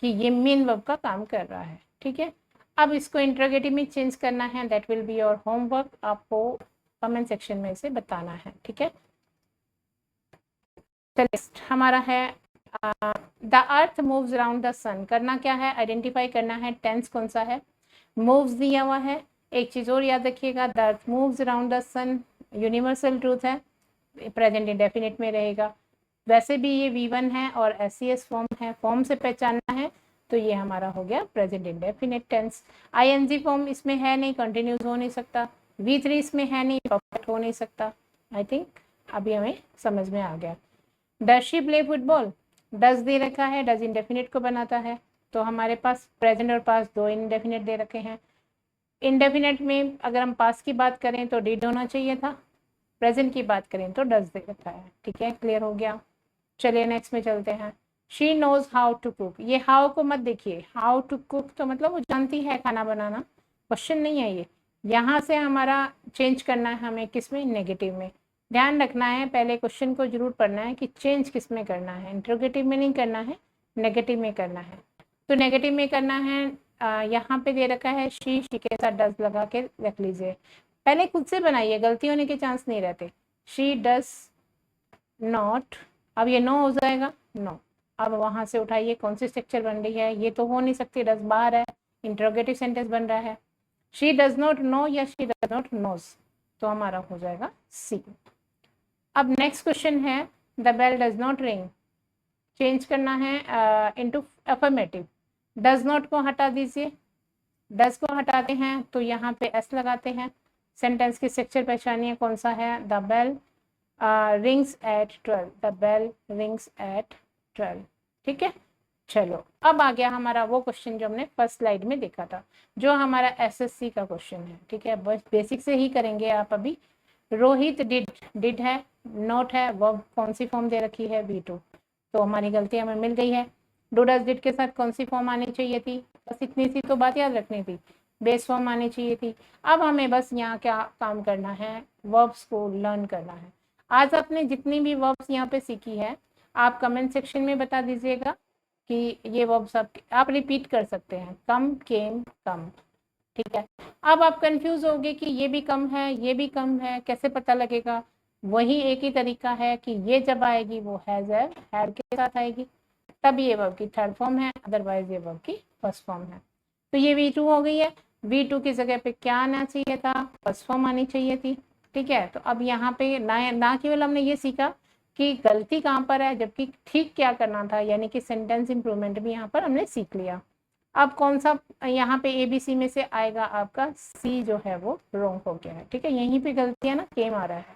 कि ये मेन वर्ब का काम कर रहा है, ठीक है। अब इसको इंटरोगेटिव में चेंज करना है, that will be your homework, आपको कमेंट सेक्शन में इसे बताना है, ठीक है। नेक्स्ट हमारा है the earth moves around the sun, करना क्या है, आइडेंटिफाई करना है टेंस कौन सा है। मूव्स दिया हुआ है, एक चीज और याद रखिएगा, the earth moves around the sun universal truth है, प्रेजेंट इंडेफिनिट में रहेगा। वैसे भी ये V1 है और SES फॉर्म है, फॉर्म से पहचानना है तो ये हमारा हो गया present indefinite tense. ING form इसमें है नहीं, कंटिन्यूस हो नहीं सकता, V3 इसमें है नहीं, परफेक्ट हो नहीं सकता। आई थिंक अभी हमें समझ में आ गया। Does she play football, does they रखा है, डज इंडेफिनिट को बनाता है, तो हमारे पास प्रेजेंट और पास्ट दो इंडेफिनिट दे रखे हैं। इंडेफिनिट में अगर हम पास्ट की बात करें तो डिड होना चाहिए था, प्रेजेंट की बात करें तो डज दे रखा है, ठीक है, क्लियर हो गया। चलिए नेक्स्ट में चलते हैं। She knows how to cook, ये हाउ को मत देखिए, हाउ टू कुक तो मतलब वो जानती है खाना बनाना, क्वेश्चन नहीं है ये। यहाँ से हमारा चेंज करना है हमें किसमें, नेगेटिव में। ध्यान रखना है, पहले क्वेश्चन को जरूर पढ़ना है कि चेंज किस में करना है, इंट्रोगेटिव में नहीं करना है, नेगेटिव में करना है। तो नेगेटिव में करना है, यहाँ पे दे रखा है शी के साथ डज लगा के रख लीजिए। पहले खुद से बनाइए, गलती होने के चांस नहीं रहते। शी डज नॉट, अब ये नो हो जाएगा, नो। अब वहां से उठाइए, कौन सी स्ट्रक्चर बन रही है, ये तो हो नहीं सकती, डज बाहर है, इंट्रोगेटिव सेंटेंस बन रहा है। शी डज नॉट नो या शी डज नॉट नोज, तो हमारा हो जाएगा सी। अब नेक्स्ट क्वेश्चन है, the bell does not ring, change करना है इनटू अफर्मेटिव। डज नॉट को हटा दीजिए, डज को हटाते हैं तो यहाँ पे एस लगाते हैं। सेंटेंस की स्ट्रक्चर पहचानिए कौन सा है, the bell rings at 12, the bell rings at 12, ठीक है। चलो अब आ गया हमारा वो क्वेश्चन जो हमने फर्स्ट स्लाइड में देखा था, जो हमारा SSC का क्वेश्चन है, ठीक है। बस बेसिक से ही करेंगे आप अभी। रोहित डिड, डिड है, नोट है, वर्ब कौन सी फॉर्म दे रखी है, V2, तो हमारी गलती हमें मिल गई है। डू डज डिड के साथ कौन सी फॉर्म आनी चाहिए थी, बस इतनी सी तो बात याद रखनी थी, बेस फॉर्म आनी चाहिए थी। अब हमें बस यहाँ क्या काम करना है, वर्ब्स को लर्न करना है। आज आपने जितनी भी वर्ब्स यहाँ पे सीखी है, आप कमेंट सेक्शन में बता दीजिएगा कि ये वर्ब्स आप रिपीट कर सकते हैं, कम, केम, कम, ठीक है। अब आप कंफ्यूज होगे कि ये भी कम है, ये भी कम है, कैसे पता लगेगा। वही एक ही तरीका है कि ये जब आएगी वो हैज है, हैड के साथ आएगी, तब ये वर्ब की थर्ड फॉर्म है, अदरवाइज ये वर्ब की फर्स्ट फॉर्म है। तो ये V2 हो गई है, V2 की जगह पे क्या आना चाहिए था, फर्स्ट फॉर्म आनी चाहिए थी, ठीक है। तो अब यहाँ पे ना केवल हमने ये सीखा कि गलती कहाँ पर है, जबकि ठीक क्या करना था, यानी कि सेंटेंस इंप्रूवमेंट भी यहाँ पर हमने सीख लिया। अब कौन सा यहाँ पे ABC में से आएगा, आपका C जो है वो रॉन्ग हो गया है, ठीक है। यहीं पे गलती है ना, केम आ रहा है।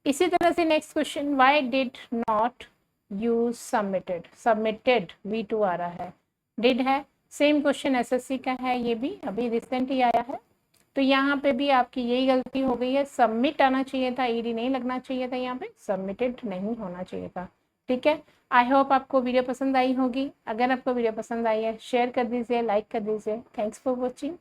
इसी तरह से next question, why did not you submitted, submitted V2 आ रहा है, डिड है, सेम क्वेश्चन SSC का है, ये भी अभी रिसेंट ही आया है। तो यहाँ पे भी आपकी यही गलती हो गई है, सबमिट आना चाहिए था, ED नहीं लगना चाहिए था, यहाँ पे सबमिटेड नहीं होना चाहिए था। ठीक है। आई होप आपको वीडियो पसंद आई होगी। अगर आपको वीडियो पसंद आई है शेयर कर दीजिए, लाइक कर दीजिए। Thanks for watching.